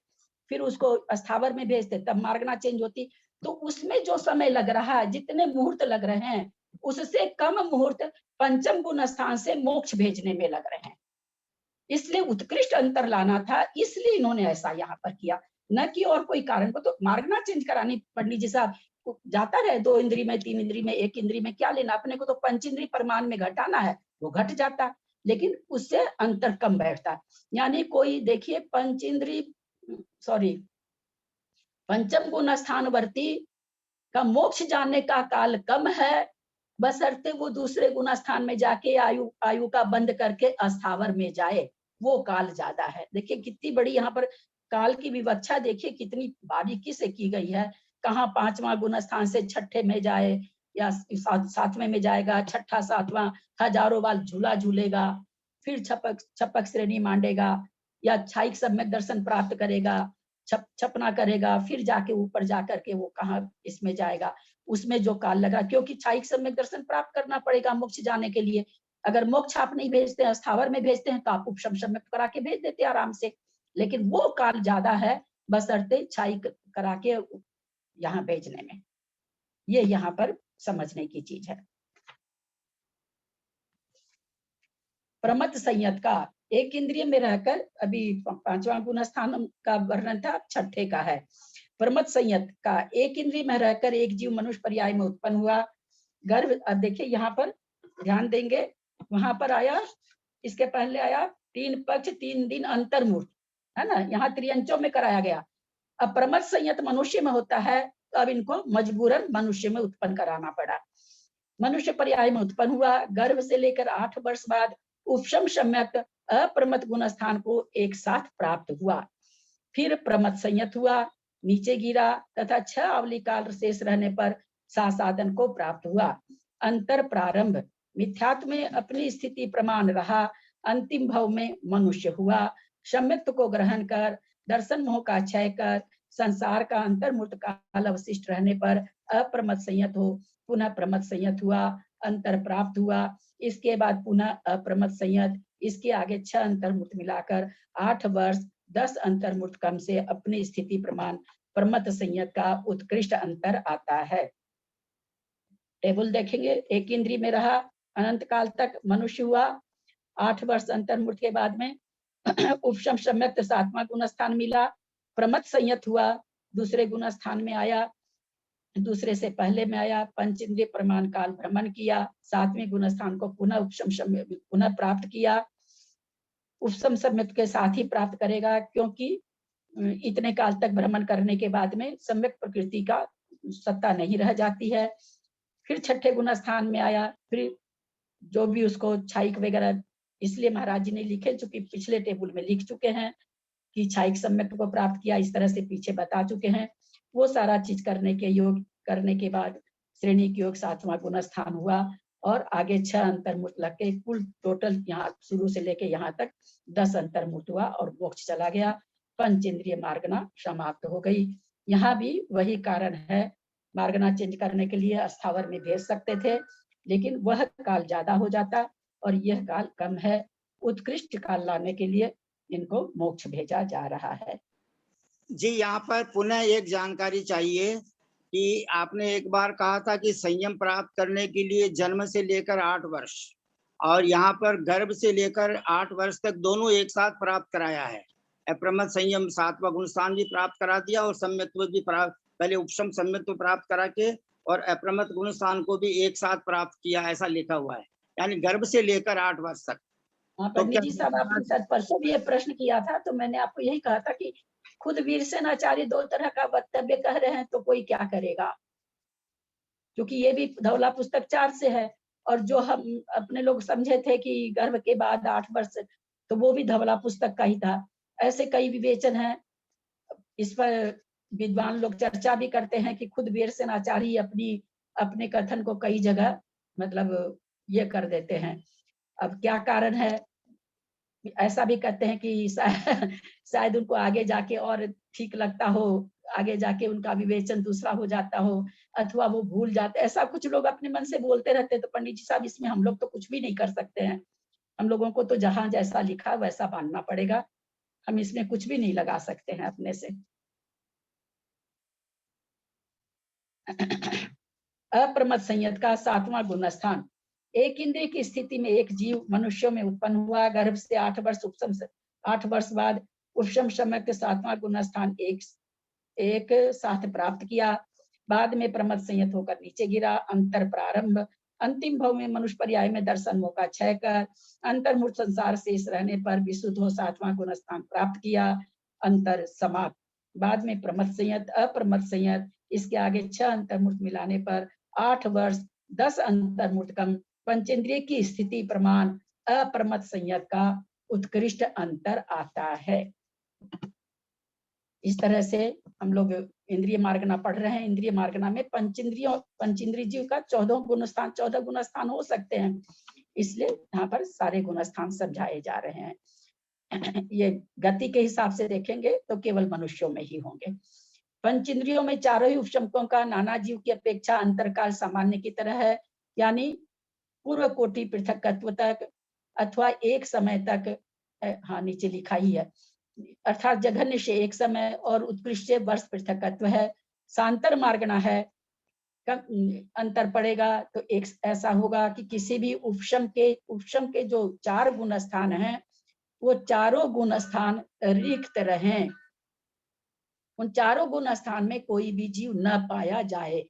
फिर उसको स्थावर में भेजते, तब मार्गना चेंज होती, तो उसमें जो समय लग रहा है, जितने मुहूर्त लग रहे हैं, उससे कम मुहूर्त पंचम गुण स्थान से मोक्ष भेजने में लग रहे हैं। इसलिए उत्कृष्ट अंतर लाना था, इसलिए इन्होंने ऐसा यहाँ पर किया, न कि और कोई कारण को। तो मार्गना चेंज करानी पंडित जी साहब, जाता रहे 2 इंद्री में, 3 इंद्री में, 1 इंद्री में, क्या लेना अपने को, तो पंचेंद्री प्रमाण में घटाना है, वो घट जाता, लेकिन उससे अंतर कम बैठता। यानी कोई देखिए पंचेंद्री पंचम गुण स्थानवर्ती का मोक्ष जानने का काल कम है, बशर्ते वो दूसरे गुण स्थान में जाके आयु का बंद करके अस्थावर में जाए, वो काल ज्यादा है। देखिए कितनी बड़ी यहाँ पर काल की विवक्षा देखिए कितनी बारीकी से की गई है। कहाँ 5वां गुण स्थान से 6ठे में जाए या 7वें में जाएगा, 6ठा 7वां हजारों बार झूला झूलेगा, फिर छपक श्रेणी मांडेगा, या छाइक सम्यक दर्शन प्राप्त करेगा, छपना करेगा, फिर जाके ऊपर जाकर के वो कहाँ इसमें जाएगा, उसमें जो काल लगा, क्योंकि छाइक सम्यक दर्शन प्राप्त करना पड़ेगा मोक्ष जाने के लिए। अगर मोक्ष आप नहीं भेजते हैं, स्थावर में भेजते हैं, तो आप उपशम सम्यक करा के भेज देते हैं आराम से, लेकिन वो काल ज्यादा है बशर्ते छाई करा के यहाँ भेजने में। ये यहाँ पर समझने की चीज है। प्रमथ संयत का एक इंद्रिय में रहकर, अभी 5वां गुण स्थान का वर्णन था, 6ठे का है। प्रमथ संयत का एक इंद्रिय में रहकर एक जीव मनुष्य पर्याय में उत्पन्न हुआ। गर्भ, अब देखिए यहाँ पर ध्यान देंगे, वहां पर आया, इसके पहले आया 3 पक्ष 3 दिन अंतर्मुहूर्त, है ना, यहाँ त्रियंचों में कराया गया। अब प्रमथ संयत मनुष्य में होता है, तो अब इनको मजबूरन मनुष्य में उत्पन्न कराना पड़ा। मनुष्य पर्याय में उत्पन्न हुआ, गर्भ से लेकर 8 वर्ष बाद उपशम सम्यक अप्रमथ गुण स्थान को एक साथ प्राप्त हुआ। फिर प्रमथ संयत हुआ, नीचे गिरा तथा 6 अवली काल शेष रहने पर साधन को प्राप्त हुआ। अंतर प्रारंभ, मिथ्यात्व में अपनी स्थिति प्रमाण रहा, अंतिम भव में मनुष्य हुआ। सम्यक्त को ग्रहण कर दर्शन मोह का क्षय कर संसार का अंतर्मूर्त काल अवशिष्ट रहने पर अप्रमथ संयत हो, पुनः प्रमथ संयत हुआ, अंतर प्राप्त हुआ। इसके बाद पुनः अप्रमथ संयत, इसके आगे 6 अंतर्मूर्त मिलाकर 8 वर्ष 10 अंतर्मूर्त कम से अपनी स्थिति प्रमाण प्रमथ संयत का उत्कृष्ट अंतर आता है। टेबल देखेंगे, एक इंद्रिय में रहा, अनंत काल तक मनुष्य हुआ, 8 वर्ष अंतर्मुहूर्त के बाद में उपशम सम्यक 7वां गुण स्थान मिला। प्रमथ संयत हुआ, दूसरे गुण स्थान में आया, दूसरे से पहले में आया। पंच इंद्रिय प्रमाण काल भ्रमण किया, 7वें गुण स्थान को पुनः उपशम पुनः प्राप्त किया। उपशम सम्यक के साथ ही प्राप्त करेगा, क्योंकि इतने काल तक भ्रमण करने के बाद में सम्यक प्रकृति का सत्ता नहीं रह जाती है। फिर छठे गुण स्थान में आया, फिर जो भी उसको छाइक वगैरह, इसलिए महाराज जी ने लिखे, चूंकि पिछले टेबल में लिख चुके हैं कि छाइक सम्यक को प्राप्त किया, इस तरह से पीछे बता चुके हैं। वो सारा चीज करने के बाद श्रेणी के योग 7वां गुण स्थान हुआ, और आगे 6 अंतर्मुहूर्त लग के कुल टोटल यहाँ शुरू से लेके यहाँ तक 10 अंतर्मुहूर्त हुआ और मोक्ष चला गया। पंचेंद्रिय मार्गना समाप्त हो गई। यहाँ भी वही कारण है, मार्गना चेंज करने के लिए अस्थावर में भेज सकते थे, लेकिन वह काल ज्यादा हो जाता और यह काल कम है। उत्कृष्ट काल लाने के लिए इनको मोक्ष भेजा जा रहा है।
जी, यहाँ पर पुनः एक जानकारी चाहिए कि आपने एक बार कहा था कि संयम प्राप्त करने के लिए जन्म से लेकर 8 वर्ष, और यहाँ पर गर्भ से लेकर 8 वर्ष तक दोनों एक साथ प्राप्त कराया है। अप्रमथ संयम 7वां गुण स्थान भी प्राप्त करा दिया और सम्यक्त्व भी प्राप्त, पहले उपशम सम्यक्त्व प्राप्त करा के और अप्रमथ गुण स्थान को भी एक साथ प्राप्त किया, ऐसा लिखा हुआ है, यानी गर्भ से लेकर 8 वर्ष तक।
पंडित जी साहब, आपने शायद परसों भी ये प्रश्न किया था, तो मैंने आपको यही कहा था कि खुद वीरसेन आचार्य 2 तरह का वक्तव्य कह रहे हैं, तो कोई क्या करेगा, क्योंकि ये भी धवला पुस्तक 4 से है, और जो हम अपने लोग समझे थे कि गर्भ के बाद 8 वर्ष, तो वो भी धवला पुस्तक का ही था। ऐसे कई विवेचन हैं, इस पर विद्वान लोग चर्चा भी करते हैं कि खुद वीरसेन आचार्य अपने कथन को कई जगह मतलब ये कर देते हैं। अब क्या कारण है, ऐसा भी कहते हैं कि शायद उनको आगे जाके और ठीक लगता हो, आगे जाके उनका विवेचन दूसरा हो जाता हो, अथवा वो भूल जाते, ऐसा कुछ लोग अपने मन से बोलते रहते हैं। तो पंडित जी साहब, इसमें हम लोग तो कुछ भी नहीं कर सकते हैं। हम लोगों को तो जहां जैसा लिखा वैसा मानना पड़ेगा, हम इसमें कुछ भी नहीं लगा सकते हैं अपने से। अप्रमथ संयत का 7वां गुण स्थान। एक इंद्रिय की स्थिति में एक जीव मनुष्यों में उत्पन्न हुआ, गर्भ से 8 वर्ष उपशम से 8 वर्ष बाद उपशम समय के 7वां गुण स्थान एक साथ प्राप्त किया। बाद में प्रमथ संयत होकर नीचे गिरा। अंतर प्रारंभ। अंतिम भाव में मनुष्य पर्याय में दर्शन मौका क्षय कर अंतर्मुख संसार शेष रहने पर विशुद्ध हो 7वां गुण स्थान प्राप्त किया। अंतर समाप्त। बाद में प्रमथ संयत, अप्रमथ संयत, इसके आगे 6 अंतर्मुख मिलाने पर 8 वर्ष 10 अंतर्मुख कम पंचेंद्रिय की स्थिति प्रमाण अप्रमथ संयत का उत्कृष्ट अंतर आता है। इस तरह से हम लोग इंद्रिय मार्गना पढ़ रहे हैं। इंद्रिय मार्गना में पंचेंद्रिय जीव का 14 गुण स्थान हो सकते हैं, इसलिए यहाँ पर सारे गुण स्थान समझाए जा रहे हैं। ये गति के हिसाब से देखेंगे तो केवल मनुष्यों में ही होंगे। पंचेंद्रियों में चारों ही उपशमकों का नाना जीव की अपेक्षा अंतरकाल सामान्य की तरह है, यानी पूर्व कोटि पृथकत्व तक अथवा एक समय तक, हाँ नीचे लिखा ही है, अर्थात जघन्य से एक समय और उत्कृष्ट से वर्ष पृथकत्व है। सांतर मार्गना है, कब अंतर पड़ेगा तो एक ऐसा होगा कि किसी भी उपशम के जो 4 गुण स्थान हैं, वो चारों गुण स्थान रिक्त रहें, उन चारों गुण स्थान में कोई भी जीव न पाया जाए,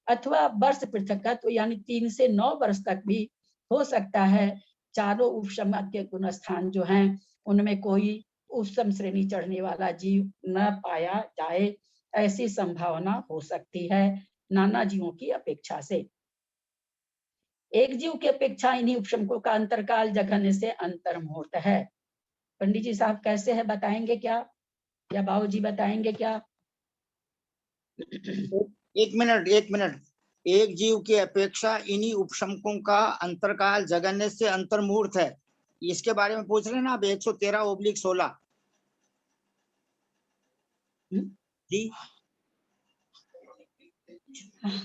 अथवा वर्ष पृथकत्व यानी 3 से 9 वर्ष तक भी हो सकता है। चारों उपशम के गुण स्थान जो हैं, उनमें कोई उपशम श्रेणी चढ़ने वाला जीव न पाया जाए, ऐसी संभावना हो सकती है नाना जीवों की अपेक्षा से। एक जीव की अपेक्षा इन्हीं उपशमकों का अंतरकाल जघन्य से अंतर्मुहूर्त है। पंडित जी साहब कैसे है, बताएंगे क्या, या बाबू जी बताएंगे क्या?
एक मिनट। एक जीव की अपेक्षा इन्हीं उपशमकों का अंतरकाल जगन्य से अंतर्मुहूर्त है, इसके बारे में पूछ रहे हैं ना आप? 113/16 जी।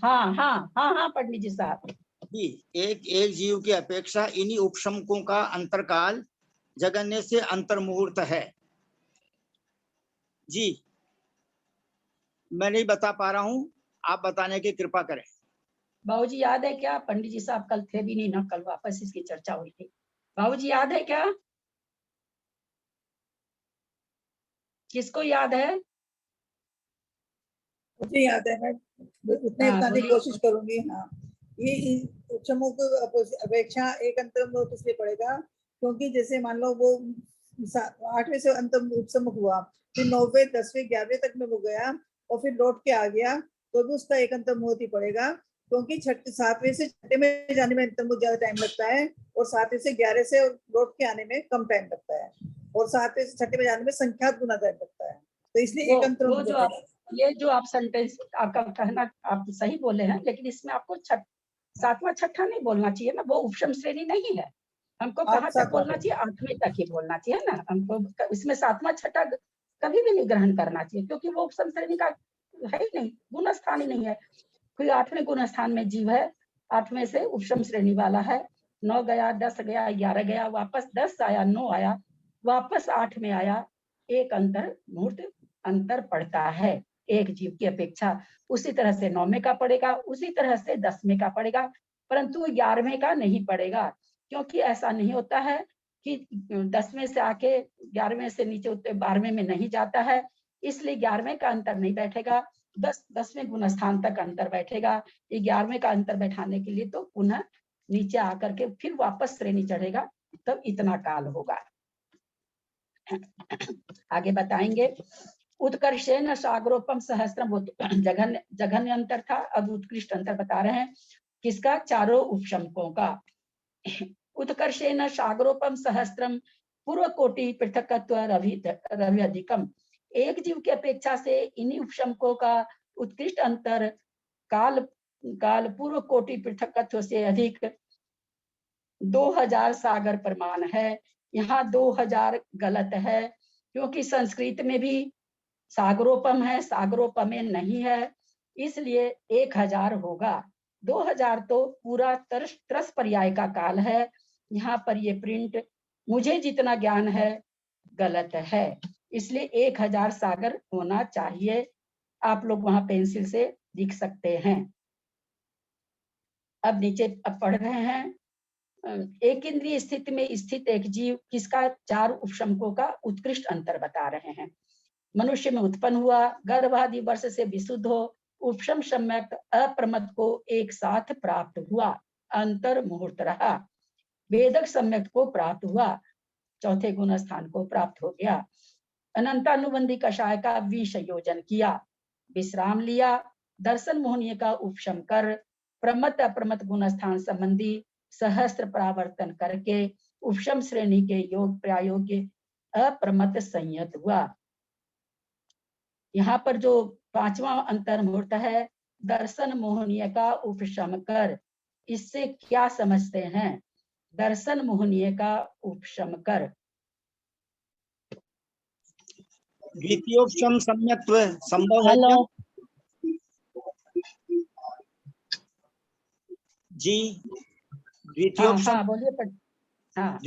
हाँ पंडित जी साहब
जी, एक जीव की अपेक्षा इन्हीं उपशमकों का अंतरकाल जगन्य से अंतर्मुहूर्त है। जी, मैं नहीं बता पा रहा हूँ, आप बताने की कृपा करें।
बाबू जी याद है क्या? पंडित जी साहब कल थे भी नहीं ना, कल वापस इसकी चर्चा हुई थी। बाबू जी याद है क्या? किसको याद है?
मुझे याद है, मैं उतने
हाँ,
बताने की
बोलिए।
कोशिश करूंगी। हाँ, ये उपसमों को अपेक्षा एक अंतर्मुख बहुत इसलिए पड़ेगा क्योंकि जैसे मान लो वो 8वें से अंतर्मुख उपसमुख हुआ, फिर 9वें 10वें 11वें तक में वो गया और फिर लौट के आ गया, तो भी उसका एक अंतर्मुख ही पड़ेगा क्योंकि 7वें से 6ठे में जाने में अंतर्मुख ज्यादा टाइम लगता है और 7वें से 11वें से लौट के आने में कम टाइम लगता है और 7वें से 6ठे में जाने में संख्यात गुना टाइम लगता है, तो इसलिए एक
वो
अंतर्मुख
जो आप ये जो आप सेंटेंस आपका कहना आप सही बोले हैं, लेकिन इसमें आपको 7वां 6ठा नहीं बोलना चाहिए ना, वो उपशम श्रेणी नहीं है। हमको कहाँ तक बोलना चाहिए? 8वें तक ही बोलना चाहिए ना। हमको इसमें 7वां 6ठा कभी भी नहीं ग्रहण करना चाहिए क्योंकि वो उपशम श्रेणी का है ही नहीं, गुण स्थान ही नहीं है। कोई 8वें गुण स्थान में जीव है, 8वें से उपशम श्रेणी वाला है। 9 गया, 10 गया, 11 गया, वापस 10 आया, 9 आया, वापस 8 में आया। एक अंतर मुहूर्त अंतर पड़ता है एक जीव की अपेक्षा। उसी तरह से 9वें का पड़ेगा, उसी तरह से 10वें का पड़ेगा, परंतु 11वें का नहीं पड़ेगा क्योंकि ऐसा नहीं होता है कि 10वें से आके 11वें से नीचे उतरे 12वें में नहीं जाता है, इसलिए 11वें का अंतर नहीं बैठेगा। 10वें गुण स्थान तक अंतर बैठेगा। 11वें का अंतर बैठाने के लिए तो पुनः नीचे आकर के फिर वापस श्रेणी चढ़ेगा, तब इतना काल होगा। आगे बताएंगे। उत्कर्षेण सागरोपम सहस्त्रम, जघन्य जघन्य अंतर था, अब उत्कृष्ट अंतर बता रहे हैं। किसका? चारों उपशमकों का। उत्कर्षेण सागरोपम सहस्त्रम पूर्व कोटि पृथकत्व रवि अधिकम। एक जीव की अपेक्षा से इन्हीं उपशमकों का उत्कृष्ट अंतर काल पूर्व कोटि पृथकत्व से अधिक 2000 सागर प्रमाण है। यहाँ 2000 गलत है क्योंकि संस्कृत में भी सागरोपम है, सागरोपमे नहीं है, इसलिए 1000 होगा। 2000 तो पूरा त्रस पर्याय का काल है। यहाँ पर ये प्रिंट मुझे जितना ज्ञान है गलत है, इसलिए 1000 सागर होना चाहिए। आप लोग वहां पेंसिल से लिख सकते हैं। अब नीचे अब पढ़ रहे हैं। एक इंद्रिय स्थिति में स्थित एक जीव किसका? 4 उपशमकों का उत्कृष्ट अंतर बता रहे हैं। मनुष्य में उत्पन्न हुआ, गर्भादि वर्ष से विशुद्ध हो, उपशम सम्यक अप्रमत को एक साथ प्राप्त हुआ, अंतर मुहूर्त रहा। वेदक सम्यक को प्राप्त हुआ, चौथे गुण स्थान को प्राप्त हो गया। अनंतानुबंधी कषाय का विष योजन किया, विश्राम लिया, दर्शन मोहनीय का उपशम कर प्रमत अप्रमत गुण स्थान संबंधी सहस्त्र प्रावर्तन करके उपशम श्रेणी के योग प्रायोग्य अप्रमत संयत हुआ। यहाँ पर जो 5वां अंतर मुहूर्त है, दर्शन मोहनीय का उपशम कर, इससे क्या समझते हैं? दर्शन मोहनीय का उपशम कर।
द्वितीयोपशम सम्यक्त्व संभव है
हेलो।
क्या? जी,
हाँ
द्वितीयोपशम।
हाँ बोलिए। हाँ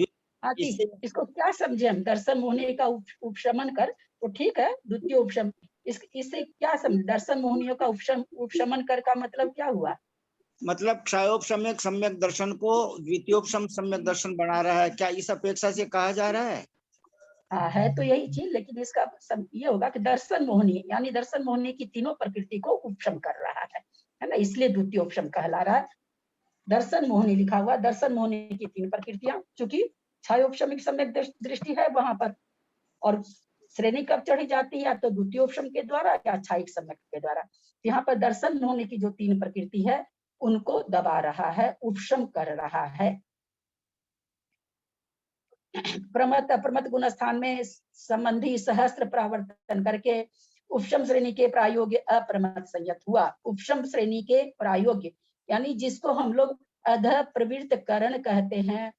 हाँ जी,
इससे
इसको क्या समझे हम? दर्शन मोहनीय का उपशमन कर, तो ठीक है, द्वितीय उपशम। इससे क्या समझ? दर्शन मोहनीय का उपशमन कर का मतलब क्या हुआ?
मतलब क्षयोपशम्यक सम्यक दर्शन को द्वितीयोपशम सम्यक दर्शन बना रहा है, क्या इस अपेक्षा से कहा जा रहा है?
है तो यही चीज, लेकिन इसका ये होगा कि दर्शन मोहनी, यानी दर्शन मोहनी की तीनों प्रकृति को उपशम कर रहा है ना, इसलिए द्वितीय उपशम कहला रहा है। दर्शन मोहनी लिखा हुआ, दर्शन मोहनी की 3 प्रकृतियां, चूंकि क्षयोपशमिक सम्यक दृष्टि है वहां पर, और श्रेणी कब चढ़ी जाती है? तो द्वितीयोपशम के द्वारा या क्षायिक सम्यक के द्वारा। यहाँ पर दर्शन मोहनी की जो 3 प्रकृति है उनको दबा रहा है, उपशम कर रहा है। प्रमत अप्रमत गुण स्थान में संबंधी सहस्त्र प्रावर्तन करके उपशम श्रेणी के प्रायोग्य अप्रमत संयत हुआ। उपशम श्रेणी के प्रायोग्य यानी जिसको हम लोग अध प्रवृत्त करण कहते हैं,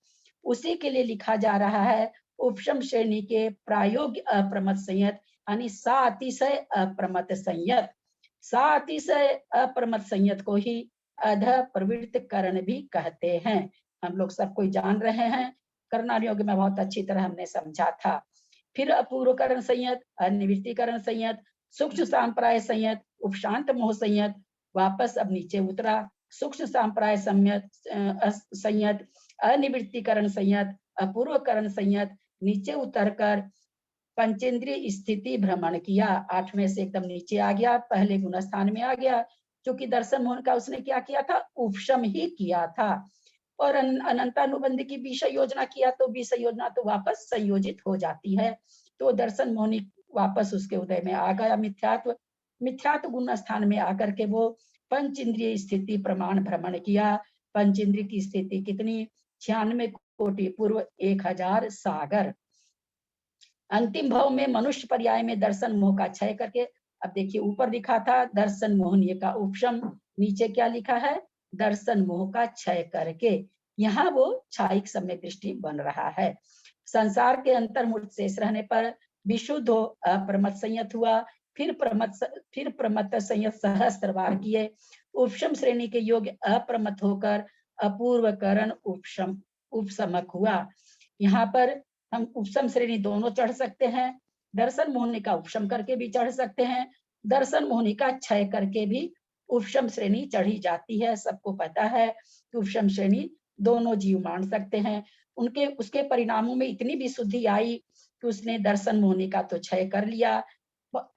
उसी के लिए लिखा जा रहा है उपशम श्रेणी के प्रायोग्य अप्रमत संयत, यानी सातिशय अप्रमत संयत। सातिशय अप्रमत संयत को ही अध प्रवृत्त करण भी कहते हैं। हम लोग सब कोई जान रहे हैं, करना योग में बहुत अच्छी तरह हमने समझा था। फिर अपूर्वकरण संयत, अनिवृत्तिकरण संयत, सूक्ष्म सांप्राय संयत, उपशांत मोह संयत, वापस अब नीचे उतरा, सूक्ष्म सांप्राय संयत, अनिवृत्तिकरण संयत, अपूर्व करण संयत नीचे उतरकर पंचेंद्रिय स्थिति भ्रमण किया। 8वें से एकदम नीचे आ गया, पहले गुणस्थान में आ गया। क्योंकि दर्शन मोहन का उसने क्या किया था, उपशम ही किया था। और अनंतानुबंध की विषय योजना किया तो विषय योजना तो वापस संयोजित हो जाती है। तो दर्शन मोहनी वापस उसके उदय में आ गया। मिथ्यात्व गुण स्थान में आकर के वो पंच इंद्रिय स्थिति प्रमाण भ्रमण किया। पंच इंद्रिय की स्थिति कितनी, 96 कोटि पूर्व 1000 सागर। अंतिम भाव में मनुष्य पर्याय में दर्शन मोह का क्षय करके, अब देखिए ऊपर लिखा था दर्शन मोहनीय का उपशम, नीचे क्या लिखा है, दर्शन मोह का क्षय करके। यहाँ वो क्षायिक सम्यक दृष्टि बन रहा है। संसार के अंतर्मुख शेष रहने पर विशुद्ध हो, अप्रमत्त संयत हुआ, फिर प्रमत्त संयत सहस्त्र बार किए। उपशम श्रेणी के योग्य अप्रमत्त होकर अपूर्व करण उपशमक हुआ। यहाँ पर हम उपशम श्रेणी दोनों चढ़ सकते हैं, दर्शन मोहनी का उपशम करके भी चढ़ सकते हैं, दर्शन मोहनी का क्षय करके भी उपशम श्रेणी चढ़ी जाती है। सबको पता है कि उपशम श्रेणी दोनों जीव मान सकते हैं। उसके परिणामों में इतनी भी शुद्धि आई कि उसने दर्शन मोहनी का तो क्षय कर लिया।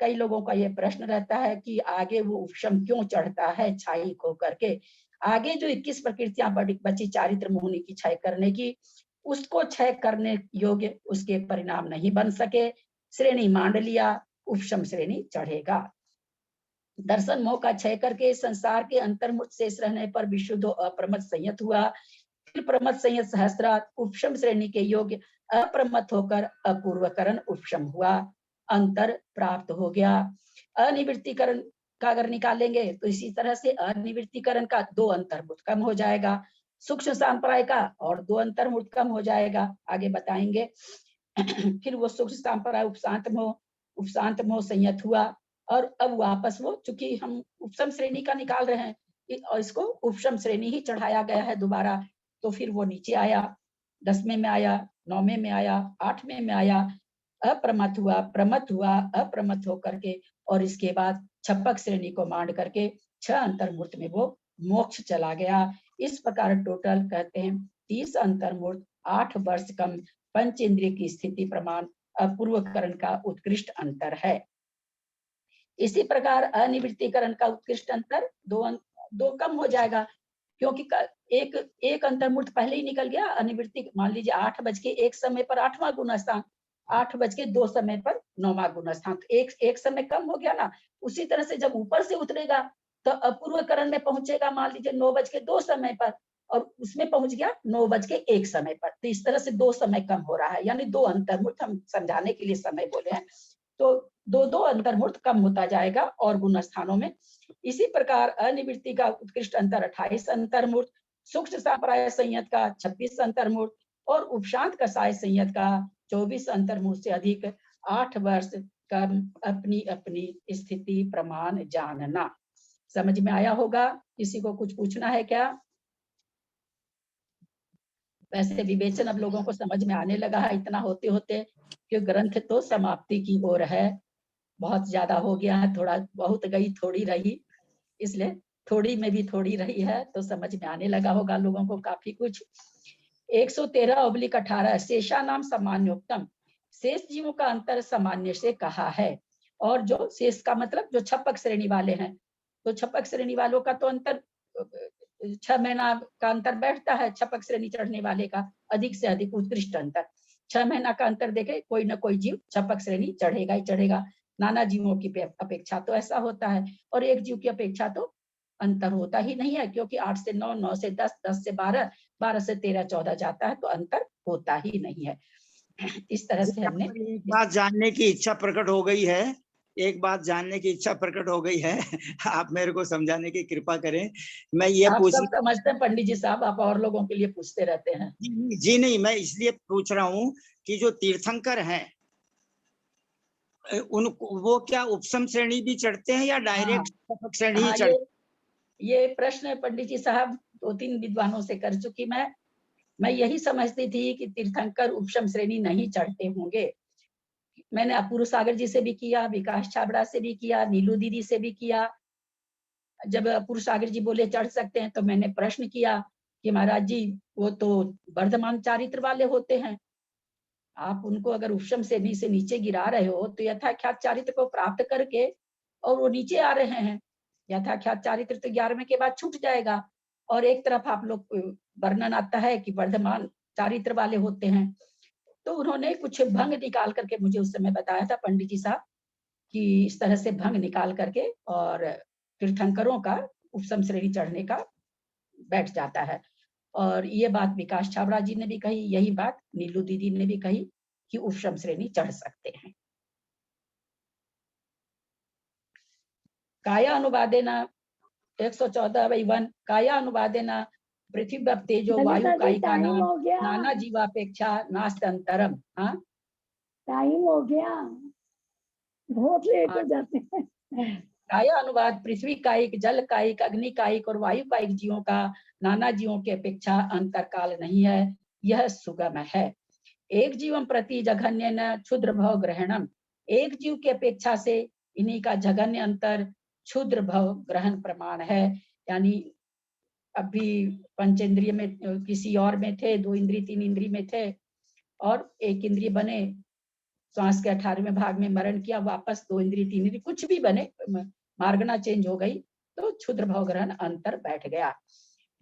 कई लोगों का यह प्रश्न रहता है कि आगे वो उपशम क्यों चढ़ता है क्षायिक होकर के। आगे जो 21 प्रकृतियां बची चारित्र मोहनी की क्षय करने की, उसको क्षय करने योग्य उसके परिणाम नहीं बन सके, श्रेणी मान लिया, उपशम श्रेणी चढ़ेगा। दर्शन मोह का क्षय करके संसार के अंतर्मुख शेष रहने पर विशुद्ध अप्रमत्त संयत हुआ, फिर प्रमत्त संयत सहस्त्रार्थ उपशम श्रेणी के योग्य अप्रमत्त होकर अपूर्वकरण उपशम हुआ, अंतर प्राप्त हो गया। अनिवृत्तिकरण का अगर निकालेंगे तो इसी तरह से अनिवृत्तिकरण का 2 अंतर्मुख कम हो जाएगा, सूक्ष्म सांप्राय का और 2 अंतर्मुख कम हो जाएगा, आगे बताएंगे। फिर वो सूक्ष्म सांप्राय उपशांत मोह संयत हुआ, और अब वापस वो, चूंकि हम उपशम श्रेणी का निकाल रहे हैं और इसको उपशम श्रेणी ही चढ़ाया गया है दोबारा, तो फिर वो नीचे आया, 10वें में आया, 9वें में आया, 8वें में आया, अप्रमत्त हुआ, प्रमत्त हुआ, अप्रमत्त होकर के, और इसके बाद छपक श्रेणी को मांड करके 6 अंतर्मूर्त में वो मोक्ष चला गया। इस प्रकार टोटल कहते हैं 30 अंतर्मूर्त, 8 वर्ष कम पंच इंद्रिय की स्थिति प्रमाण अपूर्वकरण का उत्कृष्ट अंतर है। इसी प्रकार अनिवृत्तिकरण का उत्कृष्ट अंतर 2 कम हो जाएगा, क्योंकि एक अंतर्मूर्त पहले ही निकल गया। अनिवृत्ति मान लीजिए 8:01 समय पर 8वां गुणस्थान, 8:02 समय पर 9वां गुणस्थान, तो एक समय कम हो गया ना। उसी तरह से जब ऊपर से उतरेगा तो अपूर्वकरण में पहुंचेगा मान लीजिए 9:02 समय पर, और उसमें पहुंच गया 9:01 समय पर, तो इस तरह से 2 समय कम हो रहा है, यानी 2 अंतर्मूर्त, हम समझाने के लिए समय बोले हैं, तो 2 अंतर्मूर्त कम होता जाएगा और गुण स्थानों में। इसी प्रकार अनिवृत्ति का उत्कृष्ट अंतर 28 अंतर्मूर्त, सूक्ष्म सांप्राय संयत का 26 अंतर्मूर्त और उपशांत कसाय संयत का 24 अंतर्मूर्त से अधिक 8 वर्ष कम अपनी अपनी स्थिति प्रमाण जानना। समझ में आया होगा? किसी को कुछ पूछना है क्या? वैसे विवेचन अब लोगों को समझ में आने लगा है इतना होते होते, कि ग्रंथ तो समाप्ति की ओर है, बहुत ज्यादा हो गया है, थोड़ा बहुत गई थोड़ी रही, इसलिए थोड़ी में भी थोड़ी रही है, तो समझ में आने लगा होगा लोगों को काफी कुछ। 113/18 शेषा नाम सामान्योक्तम, शेष जीवों का अंतर सामान्य से कहा है। और जो शेष का मतलब जो छपक श्रेणी वाले हैं, तो छपक श्रेणी वालों का तो अंतर 6 महीना का अंतर बैठता है, छपक श्रेणी चढ़ने वाले का अधिक से अधिक उत्कृष्ट अंतर 6 महीना का अंतर देखे कोई ना कोई जीव छपक श्रेणी चढ़ेगा ही चढ़ेगा। नाना जीवों की अपेक्षा तो ऐसा होता है, और एक जीव की अपेक्षा तो अंतर होता ही नहीं है, क्योंकि 8 से 9, 9 से 10, 10 से 12, 12 से 13, 14 जाता है, तो अंतर होता ही नहीं है। इस तरह से हमने
एक बात जानने की इच्छा प्रकट हो गई है, एक बात जानने की इच्छा प्रकट हो गई है, आप मेरे को समझाने की कृपा करें। मैं ये
आप
पूछ
सब समझते हैं पंडित जी साहब, आप और लोगों के लिए पूछते रहते हैं।
जी नहीं, मैं इसलिए पूछ रहा हूँ कि जो तीर्थंकर हैं उन वो क्या उपशम श्रेणी भी चढ़ते हैं या डायरेक्ट छपक श्रेणी ही चढ़ते हैं?
ये प्रश्न पंडित जी साहब 2-3 विद्वानों से कर चुकी मैं यही समझती थी कि तीर्थंकर उपशम श्रेणी नहीं चढ़ते होंगे। मैंने अपूर्व सागर जी से भी किया, विकास छाबड़ा से भी किया, नीलू दीदी से भी किया। जब अपूर्व सागर जी बोले चढ़ सकते हैं, तो मैंने प्रश्न किया कि महाराज जी वो तो वर्धमान चारित्र वाले होते हैं, आप उनको अगर उपशम श्रेणी से नीचे गिरा रहे हो तो यथाख्यात चारित्र को प्राप्त करके और वो नीचे आ रहे हैं। यथाख्यात चारित्र तो 11वें के बाद छूट जाएगा, और एक तरफ आप लोग वर्णन आता है कि वर्धमान चारित्र वाले होते हैं। तो उन्होंने कुछ भंग निकाल करके मुझे उस समय बताया था पंडित जी साहब कि इस तरह से भंग निकाल करके और तीर्थंकरों का उपशम श्रेणी चढ़ने का बैठ जाता है। और ये बात विकास छाबड़ा जी ने भी कही, यही बात नीलू दीदी ने भी कही कि उपशम श्रेणी चढ़ सकते हैं। काया अनुवादेन 114/1 काया अनुवादेन पृथ्वी तेजो वायु
ललिता जी
कायिका
टाइम
नाम
हो गया,
नाना जीवापेक्षा नास्त अंतरम। हाँ
टाइम हो गया, बहुत लेट हो जाते हैं।
काया अनुवाद पृथ्वी कायिक, जल कायिक, अग्नि कायिक और वायु कायिक जीवों का नाना जीवों की अपेक्षा अंतरकाल नहीं है, यह सुगम है। एक जीवम प्रति जघन्य न क्षुद्र भव ग्रहणम, एक जीव की अपेक्षा से इन्हीं का जघन्य अंतर क्षुद्र भव ग्रहण प्रमाण है। यानी अभी पंचेंद्रिय में किसी और में थे, 2 इंद्रिय 3 इंद्रिय में थे और 1 इंद्रिय बने, श्वास के 18वें भाग में मरण किया, वापस 2 इंद्रिय 3 इंद्रिय कुछ भी बने, मार्गना चेंज हो गई तो क्षुद्र भव ग्रहण अंतर बैठ गया।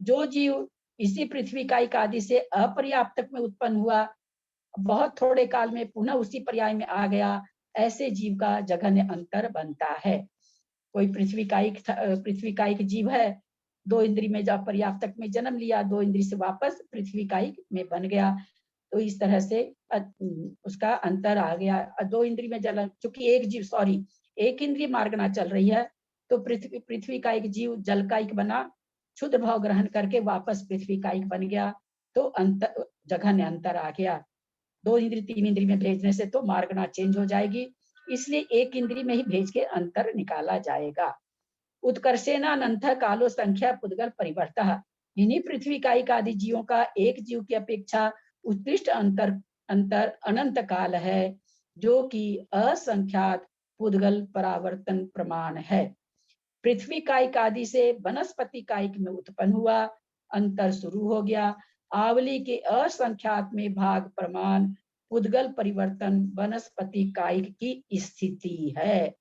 जो जीव इसी पृथ्वी कायिक आदि से अपर्याप्तक में उत्पन्न हुआ, बहुत थोड़े काल में पुनः उसी पर्याय में आ गया, ऐसे जीव का जघन्य अंतर बनता है। कोई पृथ्वी कायिक जीव है, 2 इंद्रिय में जब पर्याप्तक में जन्म लिया, 2 इंद्रिय से वापस पृथ्वी कायिक में बन गया, तो इस तरह से उसका अंतर आ गया। 2 इंद्रिय में जन्म, चूंकि एक इंद्रिय मार्गना चल रही है, तो पृथ्वी कायिक जीव जल कायिक बना, क्षुद्र भाव ग्रहण करके वापस पृथ्वी कायिक बन गया, तो अंतर जघन्य अंतर आ गया। 2 इंद्रिय 3 इंद्रिय में भेजने से तो मार्गना चेंज हो जाएगी, इसलिए 1 इंद्रिय में ही भेज के अंतर निकाला जाएगा। उत्कर्षेण अनंत कालो संख्या पुद्गल परिवर्तः, इन्हीं पृथ्वी कायिक आदि जीवों का एक जीव की अपेक्षा उत्कृष्ट अंतर अनंत काल है, जो कि असंख्यात पुद्गल परावर्तन प्रमाण है। पृथ्वी कायिक आदि से वनस्पति कायिक में उत्पन्न हुआ, अंतर शुरू हो गया। आवली के असंख्यात में भाग प्रमाण पुद्गल परिवर्तन वनस्पति कायिक की स्थिति है।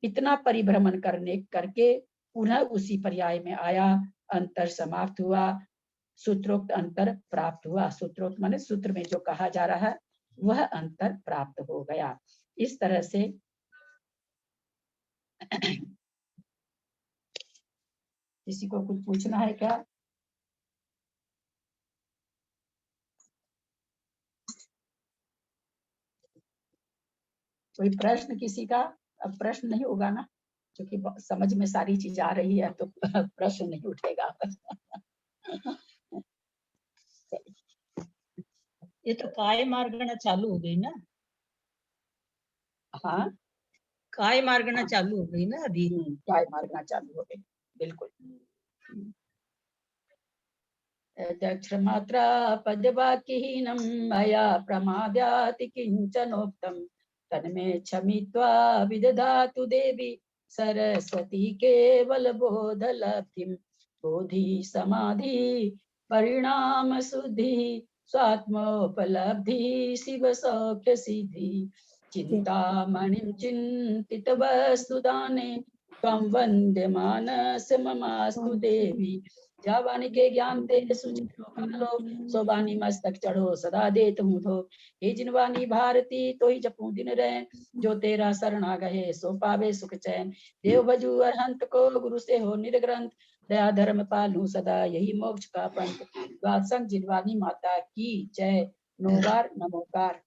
इतना परिभ्रमण करके पुनः उसी पर्याय में आया, अंतर समाप्त हुआ, सूत्रोक्त अंतर प्राप्त हुआ। सूत्रोक्त माने सूत्र में जो कहा जा रहा है वह अंतर प्राप्त हो गया। इस तरह से किसी को कुछ पूछना है क्या? कोई प्रश्न किसी का? अब प्रश्न नहीं होगा ना, क्योंकि समझ में सारी चीज आ रही है, तो प्रश्न नहीं उठेगा।
ये तो काय मार्गना चालू हो गई ना,
हाँ
काय मार्गना चालू हो गई ना अभी।
काय मार्गना चालू हो गई, बिल्कुल। दक्षमात्रा पदवाक्यहीनं मया प्रमाद्याति किंचनोक्तम् तन्मे क्षमित्वा विदधातु देवी सरस्वती केवल बोध लब्धिं। बोधि समाधि परिणाम शुद्धि स्वात्मोपलब्धि शिव सौख्य सिद्धि। चिंतामणिं चिंतित वस्तुदाने त्वं वंदे मानस ममास्तु देवी। जावानी के ज्ञान दे सुचित्रो कालो, सोबानी मस्तक चढ़ो सदा दे तुम धो। हे जिनवानी भारती तो ही जपू दिन रहे, जो तेरा शरण आ गए सो पावे सुख चैन। देव भजू अरहंत को गुरु से हो निर्ग्रंथ, दया धर्म पालू सदा यही मोक्ष का पंथ। वात्संग जिनवानी माता की जय। नोवार नमोकार।